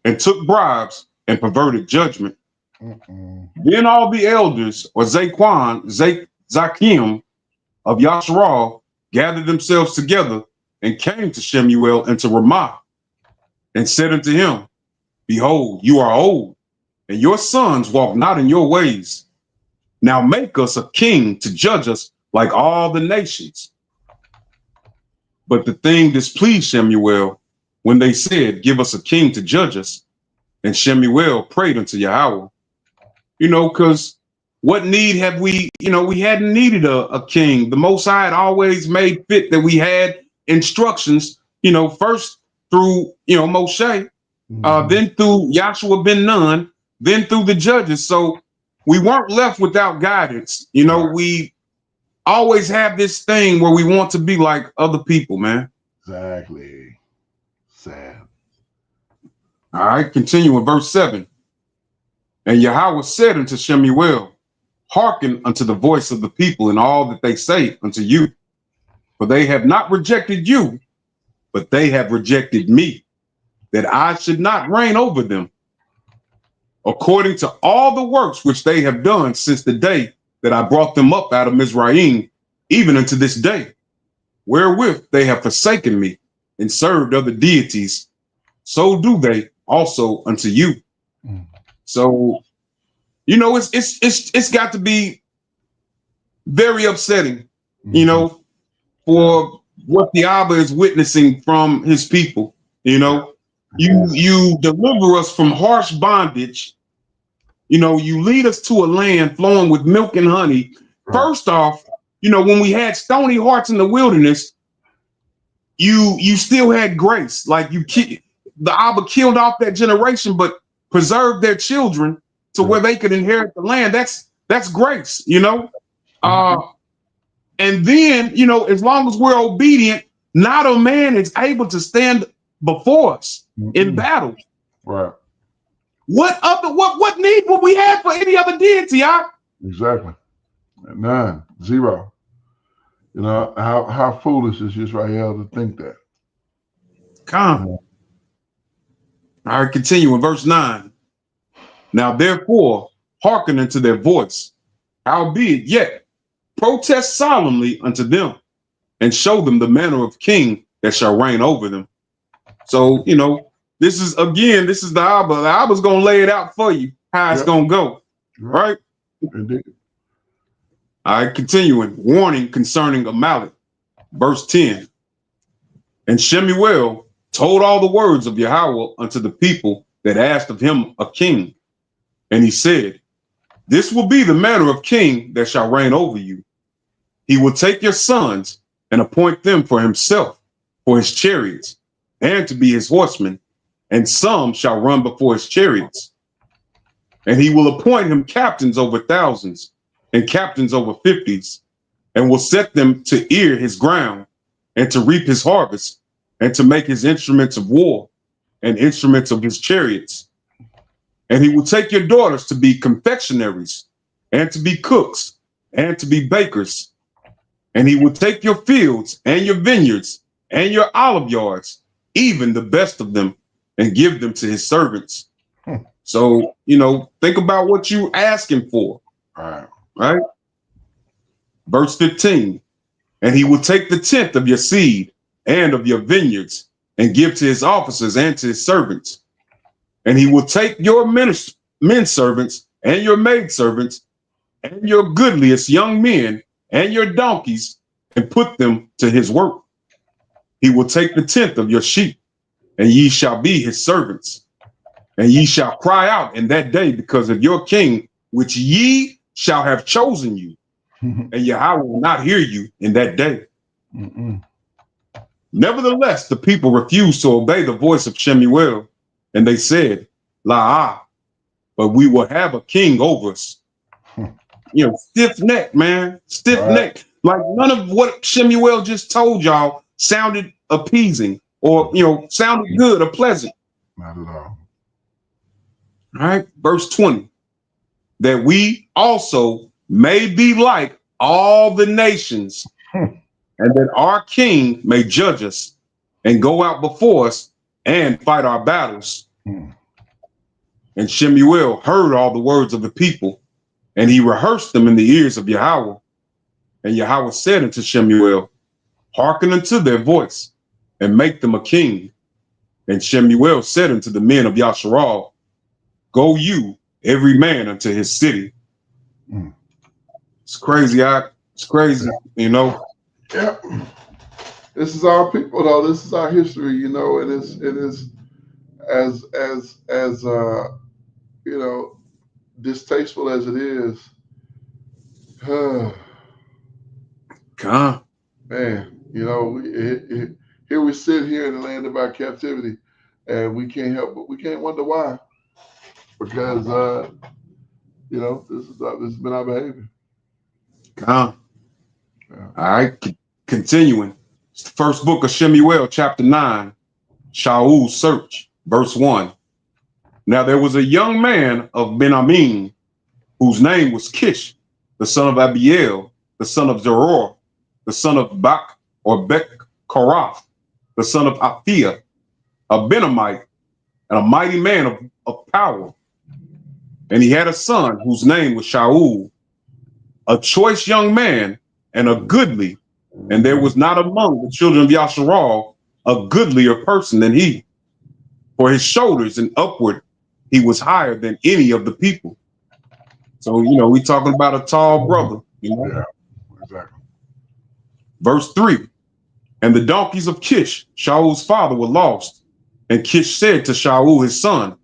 and took bribes and perverted judgment. Then all the elders, or Zakim of Yasharal, gathered themselves together and came to Shemu'ėl and to Ramah, and said unto him, Behold, you are old, and your sons walk not in your ways. Now make us a king to judge us like all the nations. But the thing displeased Shemu'ėl when they said, Give us a king to judge us. And Shemu'eel prayed unto Yahweh, because what need have we? We hadn't needed a king. The Most High had always made fit that we had instructions, first through, Moshe, then through Yahshua ben Nun, then through the judges. So we weren't left without guidance. We always have this thing where we want to be like other people, man. Exactly. Sad. All right, continue with verse 7. And Yahweh said unto Shemu'eel, hearken unto the voice of the people in all that they say unto you. For they have not rejected you, but they have rejected me, that I should not reign over them, according to all the works which they have done since the day that I brought them up out of Mizraim, even unto this day, wherewith they have forsaken me and served other deities, so do they also unto you. So, it's got to be very upsetting, for what the Abba is witnessing from his people. You deliver us from harsh bondage. You lead us to a land flowing with milk and honey. Right. First off, when we had stony hearts in the wilderness, you still had grace. Like the Abba killed off that generation, but preserved their children to where they could inherit the land. That's grace, and then, as long as we're obedient, not a man is able to stand before us in battle. Right. What need would we have for any other deity? Exactly. None. Zero. How foolish is Israel to think that? Come. All right, continue in verse 9. Now, therefore, hearken unto their voice, howbeit yet protest solemnly unto them, and show them the manner of king that shall reign over them. So, this is the Abba. The Abba's going to lay it out for you, how it's going to go. Right? Indeed. All right, continuing. Warning concerning Amalek. Verse 10. And Shemu'eel told all the words of Yahweh unto the people that asked of him a king. And he said, this will be the manner of king that shall reign over you. He will take your sons and appoint them for himself, for his chariots, and to be his horsemen, and some shall run before his chariots. And he will appoint him captains over thousands, and captains over 50s, and will set them to ear his ground, and to reap his harvest, and to make his instruments of war, and instruments of his chariots. And he will take your daughters to be confectionaries, and to be cooks, and to be bakers. And he will take your fields, and your vineyards, and your olive yards, even the best of them, and give them to his servants. So, think about what you asking for. Right? Verse 15. And he will take the tenth of your seed and of your vineyards, and give to his officers and to his servants. And he will take your men servants and your maid servants and your goodliest young men and your donkeys, and put them to his work. He will take the tenth of your sheep, and ye shall be his servants. And ye shall cry out in that day because of your king, which ye shall have chosen you. And Yahweh will not hear you in that day. Nevertheless, the people refused to obey the voice of Shemu'eel, and they said, La, but we will have a king over us. Stiff neck, man, stiff neck. Like none of what Shemu'eel just told y'all sounded appeasing or, sounded good or pleasant. Not at all. All right, verse 20. That we also may be like all the nations, and that our king may judge us and go out before us and fight our battles. And Shemu'eel heard all the words of the people, and he rehearsed them in the ears of Yahweh. And Yahweh said unto Shemu'eel, hearken unto their voice, and make them a king. And Shemu'eel said unto the men of Yasharal, go you, every man unto his city. It's crazy, it's crazy, Yeah. This is our people, though. This is our history, it is as you know, distasteful as it is, Con. man, you know, here we sit here in the land of our captivity, and we can't wonder why, because you know, this has been our behavior. Con. Yeah. All right, continuing. It's the first book of Shemu'ėl, chapter 9, Shaul's search, verse 1. Now there was a young man of Ben-Amin, whose name was Kish, the son of Abiel, the son of Zeror, the son of Bak or Bek-Korath, the son of Aphiah, a Benamite, and a mighty man of power. And he had a son whose name was Shaul, a choice young man and a goodly, and there was not among the children of Yasharal a goodlier person than he. For his shoulders and upward, he was higher than any of the people. So, you know, we talking about a tall brother. You know? Yeah, exactly. Verse 3, and the donkeys of Kish, Shaul's father, were lost. And Kish said to Shaul, his son,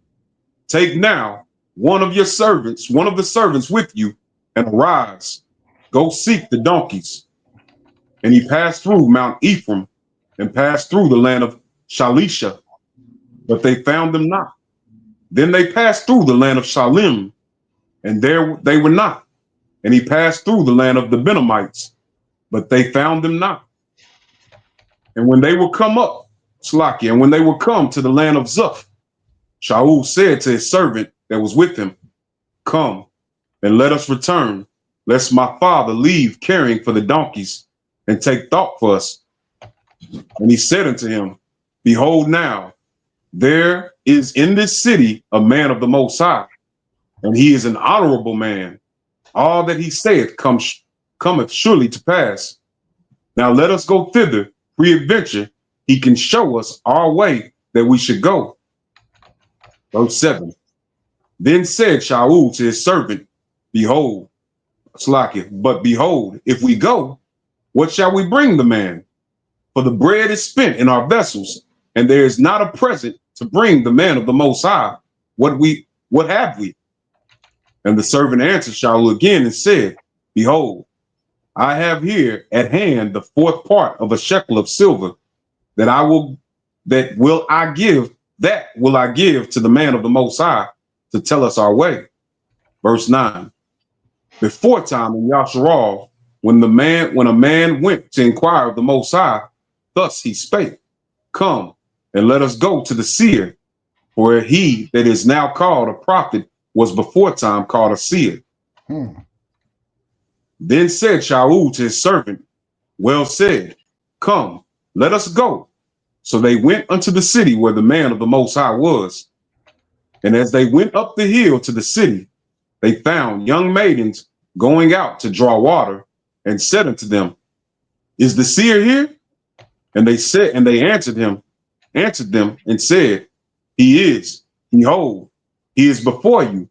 take now one of the servants with you, and arise, go seek the donkeys. And he passed through Mount Ephraim and passed through the land of Shalisha, but they found them not. Then they passed through the land of Shalim, and there they were not. And he passed through the land of the Benamites, but they found them not. And when they were come up, and when they were come to the land of Zuph, Shaul said to his servant that was with him, come and let us return, lest my father leave caring for the donkeys and take thought for us. And he said unto him, behold now, there is in this city a man of the Most High, and he is an honorable man. All that he saith cometh surely to pass. Now let us go thither, peradventure he can show us our way that we should go. Verse 7. Then said Shaul to his servant, behold, but behold, if we go, what shall we bring the man? For the bread is spent in our vessels, and there is not a present to bring the man of the Most High. What have we? And the servant answered Shaul again and said, behold, I have here at hand the fourth part of a shekel of silver, that will I give to the man of the Most High to tell us our way. Verse 9. Before time in Yasharal, when a man went to inquire of the Most High, thus he spake, come and let us go to the seer, for he that is now called a prophet was before time called a seer. Then said Shaul to his servant, well said, come, let us go. So they went unto the city where the man of the Most High was. And as they went up the hill to the city, they found young maidens going out to draw water, and said unto them, is the seer here? And they answered them and said, he is. Behold, he is before you.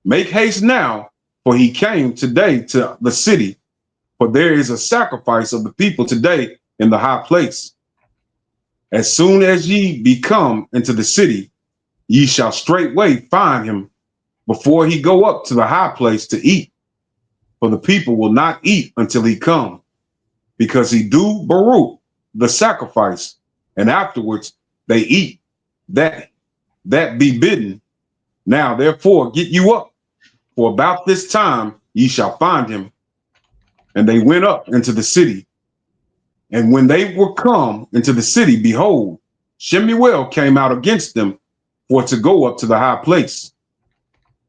Make haste now, for he came today to the city, for there is a sacrifice of the people today in the high place. As soon as ye be come into the city, ye shall straightway find him before he go up to the high place to eat. For the people will not eat until he come, because he do Baruch the sacrifice, and afterwards they eat. That be bidden. Now therefore get you up, for about this time ye shall find him. And they went up into the city. And when they were come into the city, behold, Shemu'eel came out against them for to go up to the high place,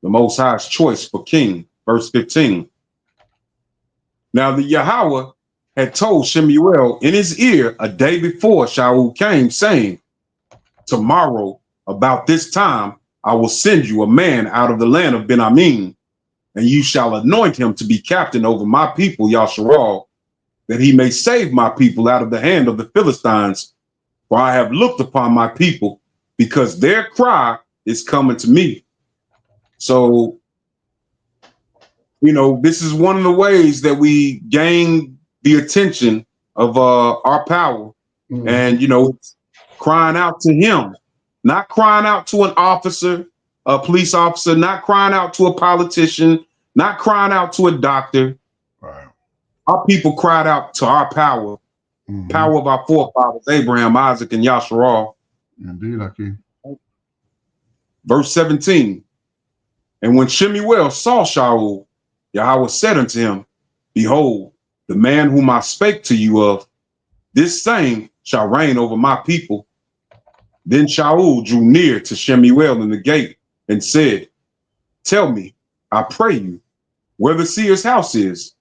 the Most High's choice for king. Verse 15. Now the Yahweh had told Shemu'eel in his ear a day before Shaul came, saying, tomorrow about this time I will send you a man out of the land of Ben-Amin, and you shall anoint him to be captain over my people Yasharal, that he may save my people out of the hand of the Philistines. For I have looked upon my people, because their cry is coming to me. So, you know, this is one of the ways that we gain the attention of our power, and, you know, crying out to him not crying out to an officer, a police officer, not crying out to a politician, not crying out to a doctor. Right. Our people cried out to our power, power of our forefathers, Abraham, Isaac, and Yasharal. Indeed, Hakeem. Verse 17. And when Shemu'eel saw Shaul, Yahweh said unto him, Behold, the man whom I spake to you of, this same shall reign over my people. Then Shaul drew near to Shemu'eel in the gate and said, Tell me, I pray you, where the seer's house is.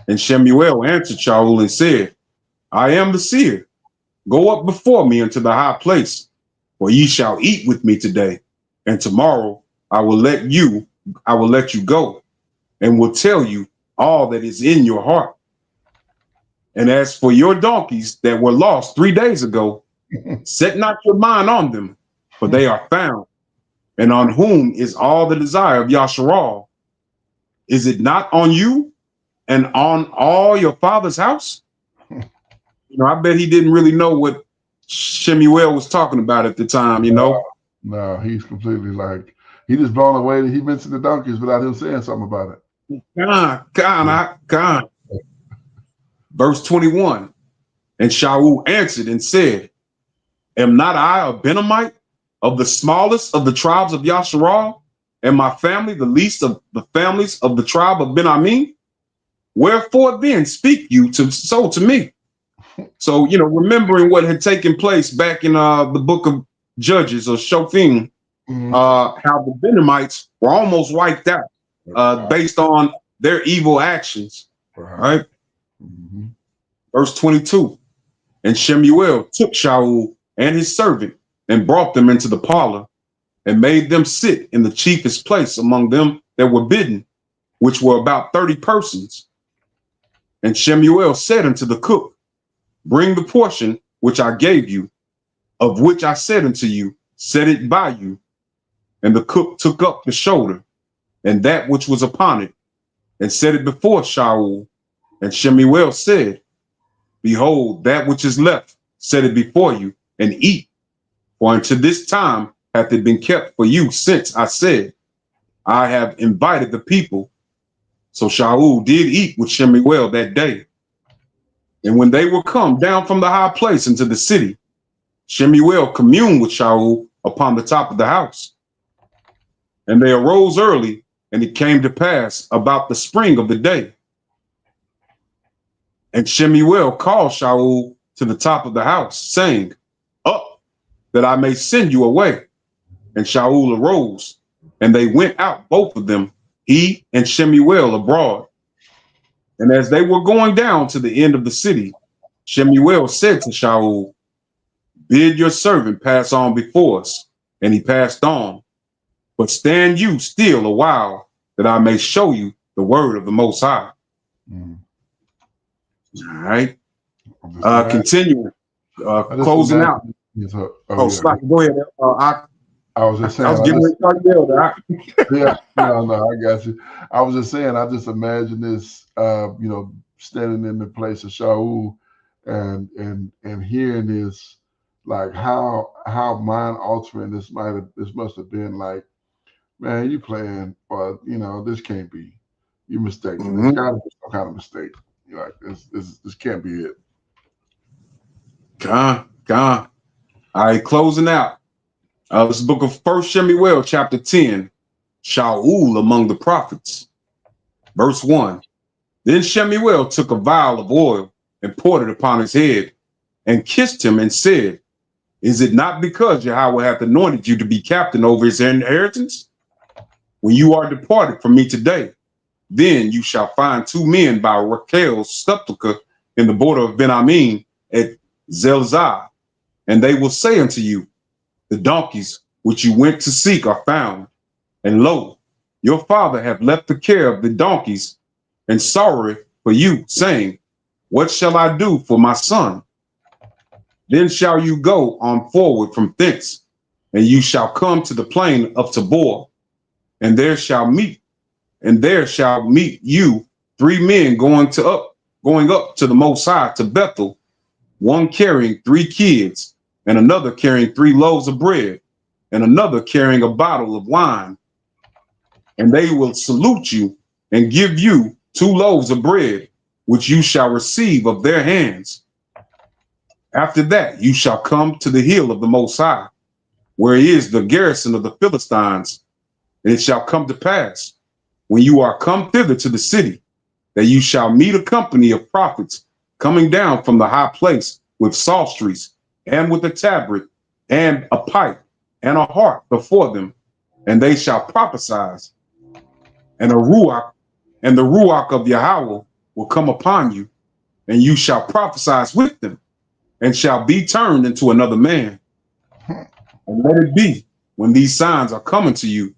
And Shemu'eel answered Shaul and said, I am the seer. Go up before me into the high place, for ye shall eat with me today, and tomorrow I will let you go, and will tell you all that is in your heart. And as for your donkeys that were lost 3 days ago, set not your mind on them, for they are found. And on whom is all the desire of Yasharal? Is it not on you and on all your father's house? You know, I bet he didn't really know what Shemu'eel was talking about at the time, you know? No, he's completely like, he just blown away that he mentioned the donkeys without him saying something about it. God. Verse 21. And Shaul answered and said, Am not I a Benamite, of the smallest of the tribes of Yasharal, and my family the least of the families of the tribe of Benjamin? Wherefore then speak you so to me? So, you know, remembering what had taken place back in the book of Judges or Shofim, how the Benjamites were almost wiped out based on their evil actions, right? Verse 22, and Shemu'eel took Shaul and his servant and brought them into the parlor and made them sit in the chiefest place among them that were bidden, which were about 30 persons. And Shemu'eel said unto the cook, Bring the portion which I gave you, of which I said unto you, set it by you. And the cook took up the shoulder and that which was upon it, and set it before Shaul. And Shemu'eel said, Behold, that which is left, set it before you, and eat. For unto this time hath it been kept for you, since I said, I have invited the people. So Shaul did eat with Shemu'eel that day. And when they were come down from the high place into the city, Shemu'eel communed with Shaul upon the top of the house. And they arose early, and it came to pass about the spring of the day. And Shemu'eel called Shaul to the top of the house, saying, Up, that I may send you away. And Shaul arose, and they went out, both of them, he and Shemu'eel abroad. And as they were going down to the end of the city, Shemu'eel said to Shaul, Bid your servant pass on before us. And he passed on. But stand you still a while, that I may show you the word of the Most High. All right. Continuing. Closing out. Go ahead. I was just saying. I was getting ready to yell. Yeah, no, I got you. I was just saying, I just imagine this, standing in the place of Shaul and hearing this, like how mind altering this must have been. Like, man, you playing, or this can't be. You mistaken. There's got to be some kind of mistake. You're like, this can't be it. All right, closing out. This is the book of 1 Shemu'eel, chapter 10, Shaul among the prophets. Verse 1. Then Shemu'eel took a vial of oil and poured it upon his head and kissed him and said, Is it not because Yahweh hath anointed you to be captain over his inheritance? When you are departed from me today, then you shall find 2 men by Rachel's sepulchre in the border of Benjamin at Zelzah, and they will say unto you, The donkeys which you went to seek are found, and lo, your father hath left the care of the donkeys, and sorroweth for you, saying, What shall I do for my son? Then shall you go on forward from thence, and you shall come to the plain of Tabor, and there shall meet you 3 men going up to the Most High to Bethel, one carrying 3 kids, and another carrying 3 loaves of bread, and another carrying a bottle of wine. And they will salute you and give you 2 loaves of bread, which you shall receive of their hands. After that, you shall come to the hill of the Most High, where is the garrison of the Philistines. And it shall come to pass, when you are come thither to the city, that you shall meet a company of prophets coming down from the high place with psalteries, and with a tabret, and a pipe, and a harp before them, and they shall prophesy. And the ruach of Yahweh will come upon you, and you shall prophesy with them, and shall be turned into another man. And let it be, when these signs are coming to you,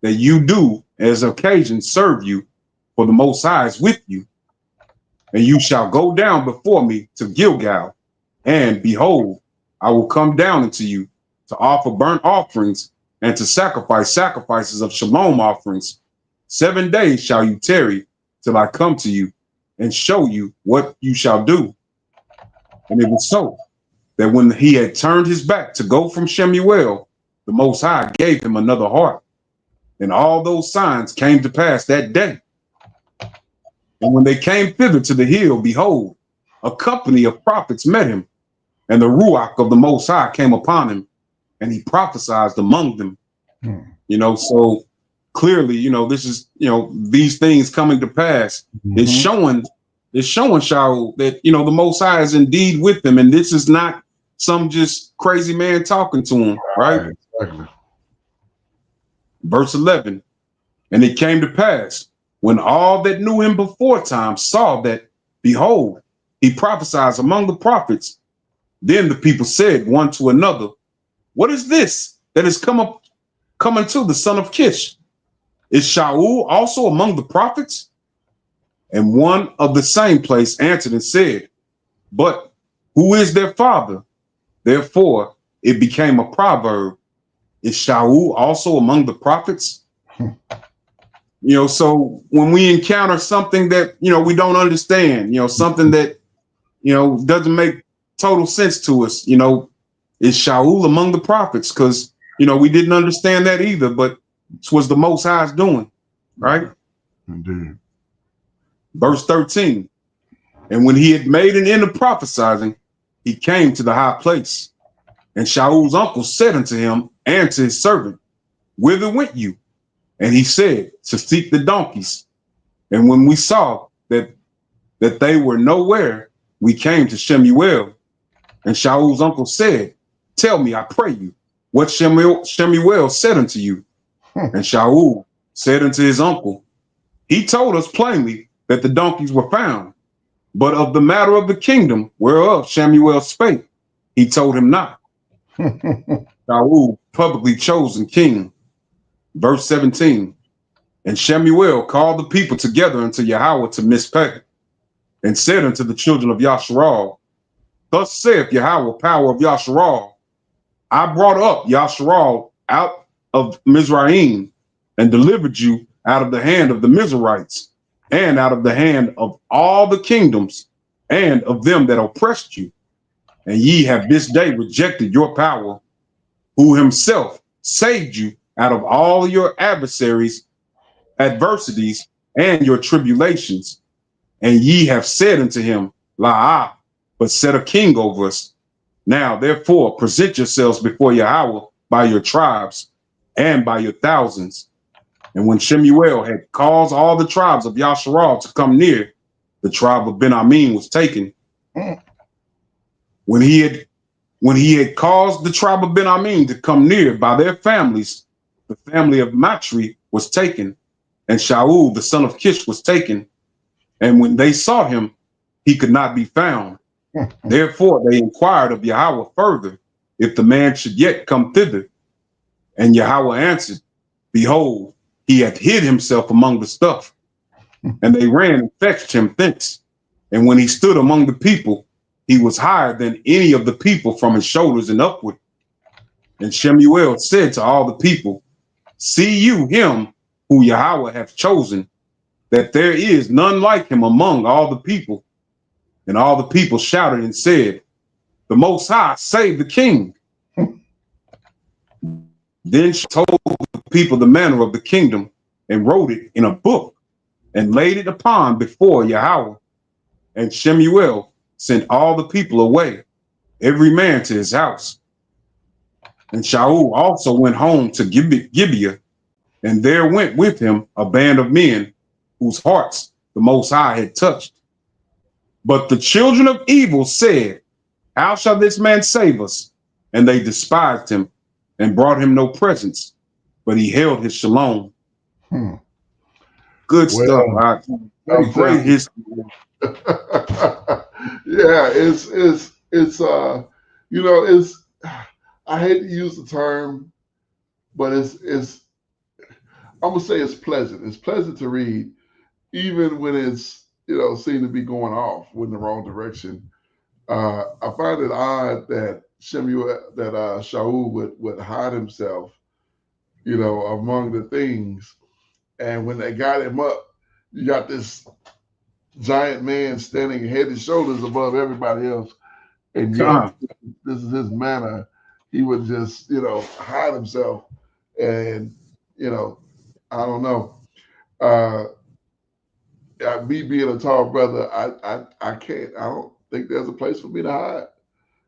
that you do, as occasion, serve you, for the Most High is with you. And you shall go down before me to Gilgal, and behold, I will come down unto you to offer burnt offerings and to sacrifice sacrifices of shalom offerings. 7 days shall you tarry till I come to you and show you what you shall do. And it was so that when he had turned his back to go from Shemu'eel, the Most High gave him another heart. And all those signs came to pass that day. And when they came thither to the hill, behold, a company of prophets met him, and the ruach of the Most High came upon him, and he prophesied among them. You know, so clearly, you know, this is, you know, these things coming to pass. It's showing Shaul that, you know, the Most High is indeed with them, and this is not some just crazy man talking to him, right? Exactly. Verse 11, and it came to pass, when all that knew him before time saw that, behold, he prophesied among the prophets, then the people said one to another, what is this that is coming to the son of Kish? Is Shaul also among the prophets? And one of the same place answered and said, but who is their father? Therefore it became a proverb, is Shaul also among the prophets? You know, so when we encounter something that, you know, we don't understand, you know, something that, you know, doesn't make total sense to us, you know, is Shaul among the prophets? Because, you know, we didn't understand that either, but it was the Most High's doing, right? Indeed. Verse 13, and when he had made an end of prophesying, he came to the high place. And Shaul's uncle said unto him and to his servant, whither went you? And he said, to seek the donkeys. And when we saw that they were nowhere, we came to Shemu'eel. And Shaul's uncle said, tell me, I pray you, what Shemu'eel said unto you. And Shaul said unto his uncle, he told us plainly that the donkeys were found, but of the matter of the kingdom whereof Shemu'eel spake, he told him not. Shaul publicly chosen king. Verse 17, and Shemu'eel called the people together unto Yahweh to Mizpeh, and said unto the children of Yasharal, thus saith Yahweh, power of Yasharal, I brought up Yasharal out of Mizraim, and delivered you out of the hand of the Mizrahites, and out of the hand of all the kingdoms, and of them that oppressed you. And ye have this day rejected your power, who himself saved you out of all your adversaries, adversities, and your tribulations. And ye have said unto him, La'ah, but set a king over us. Now, therefore, present yourselves before Yahweh by your tribes and by your thousands. And when Shemu'eel had caused all the tribes of Yasharal to come near, the tribe of Ben-Amin was taken. When he had caused the tribe of Ben-Amin to come near by their families, the family of Matri was taken, and Shaul the son of Kish was taken. And when they saw him, he could not be found. Therefore they inquired of Yahweh further, if the man should yet come thither. And Yahweh answered, behold, he hath hid himself among the stuff. And they ran and fetched him thence. And when he stood among the people, he was higher than any of the people from his shoulders and upward. And Shemu'eel said to all the people, see you him who Yahweh hath chosen, that there is none like him among all the people. And all the people shouted and said, the Most High save the king. Then she told the people the manner of the kingdom and wrote it in a book and laid it upon before Yahweh. And Shemu'eel sent all the people away, every man to his house. And Shaul also went home to Gibeah, and there went with him a band of men whose hearts the Most High had touched. But the children of evil said, how shall this man save us? And they despised him and brought him no presents, but he held his shalom. Good stuff. Great history. Yeah, it's you know, it's, I hate to use the term, but it's I'm gonna say it's pleasant. It's pleasant to read, even when it's, you know, seem to be going off in the wrong direction. I find it odd that Shaul would hide himself, you know, among the things, and when they got him up, you got this giant man standing head and shoulders above everybody else, and yet this is his manner. He would just, you know, hide himself, and, you know, I don't know. Me being a tall brother, I can't. I don't think there's a place for me to hide.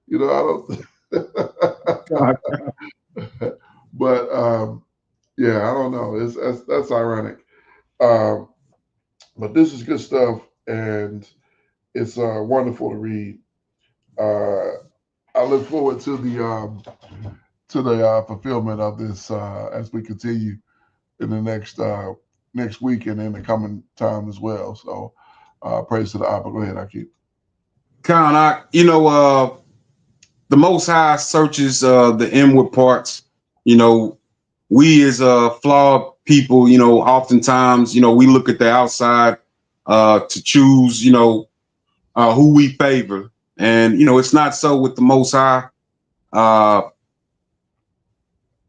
You know, I don't. But yeah, I don't know. That's ironic. Um, but this is good stuff, and it's wonderful to read. I look forward to the fulfillment of this as we continue in the next week and in the coming time as well. So praise to the Abba. Go ahead, Akeem. Khan, the Most High searches the inward parts. You know, we as flawed people, you know, oftentimes, you know, we look at the outside to choose, you know, who we favor. And, you know, it's not so with the Most High.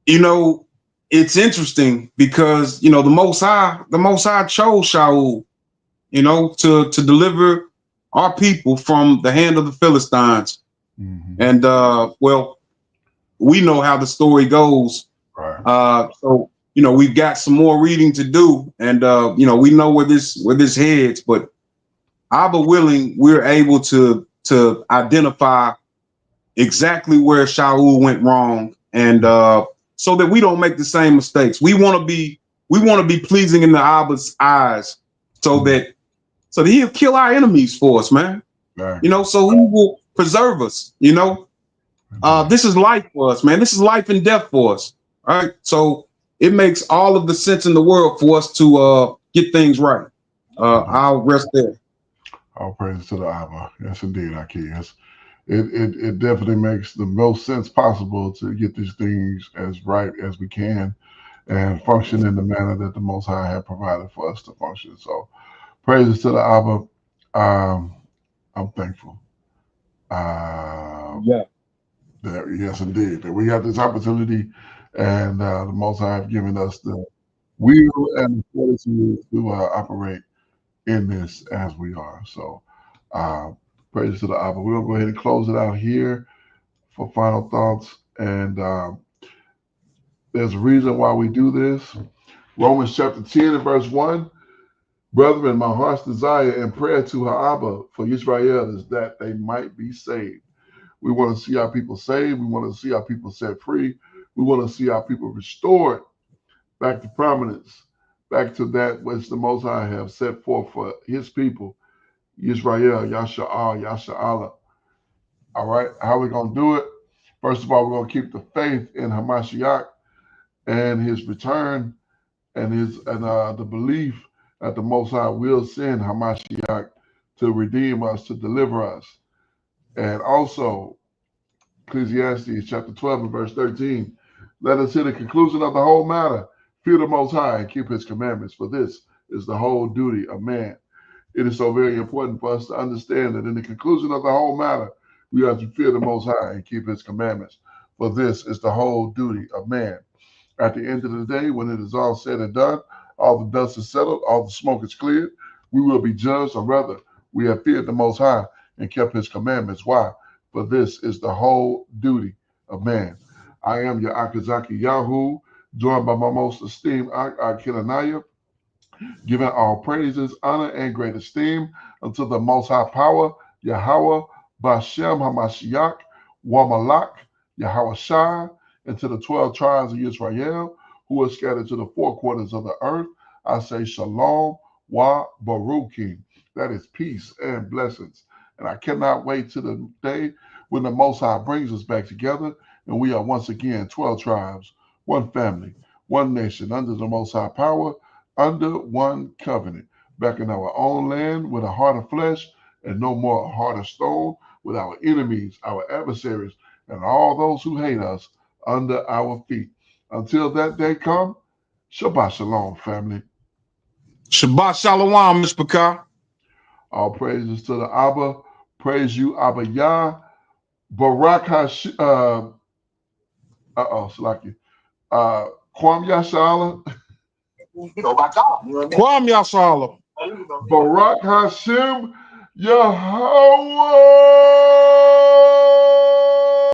You know, it's interesting because, you know, the Most High chose Shaul, you know, to deliver our people from the hand of the Philistines. And well, we know how the story goes. Right. So, you know, we've got some more reading to do, and you know, we know where this heads, but Abba willing, we're able to identify exactly where Shaul went wrong, and so that we don't make the same mistakes. We want to be pleasing in the Abba's eyes, so that he'll kill our enemies for us, man. Right. You know, so he will preserve us. You know, this is life for us, man. This is life and death for us. All right. So it makes all of the sense in the world for us to get things right. I'll rest there. All praise to the Abba. Yes, indeed, Akeem. Yes. It definitely makes the most sense possible to get these things as right as we can and function in the manner that the Most High had provided for us to function. So praises to the Abba. I'm thankful. Yeah. Yes, indeed. That we got this opportunity, and the Most High have given us the will and the fortitude to operate in this as we are. So praise to the Abba. We'll go ahead and close it out here for final thoughts. And there's a reason why we do this. Romans chapter 10 and verse 1. Brethren, my heart's desire and prayer to Abba for Israel is that they might be saved. We want to see our people saved. We want to see our people set free. We want to see our people restored back to prominence, back to that which the Most High have set forth for his people, Israel, Yasha'al, Yasha'Allah. All right, how are we going to do it? First of all, we're going to keep the faith in Hamashiach and his return and the belief that the Most High will send Hamashiach to redeem us, to deliver us. And also, Ecclesiastes chapter 12 and verse 13, let us hear the conclusion of the whole matter. Fear the Most High and keep his commandments, for this is the whole duty of man. It is so very important for us to understand that in the conclusion of the whole matter, we have to fear the Most High and keep his commandments, for this is the whole duty of man. At the end of the day, when it is all said and done, all the dust is settled, all the smoke is cleared, we will be judged, or rather, we have feared the Most High and kept his commandments. Why? For this is the whole duty of man. I am your Akazaki Yahoo, joined by my most esteemed Akinanaya, giving all praises, honor, and great esteem unto the Most High Power, Yahweh, Bashem Hamashiach, Wamalak, Yahweh Shai, and to the 12 tribes of Israel who are scattered to the four quarters of the earth. I say Shalom wa Baruchim. That is peace and blessings. And I cannot wait to the day when the Most High brings us back together and we are once again 12 tribes, one family, one nation, under the Most High Power, under one covenant, back in our own land with a heart of flesh and no more a heart of stone, with our enemies, our adversaries, and all those who hate us under our feet. Until that day come, Shabbat Shalom, family. Shabbat Shalom, Ms. Bakar. All praises to the Abba. Praise you, Abba Yah. Barak Hash. Salaki. Kwam Yashala. Kwam Yashala. Barak Hashem Yahweh.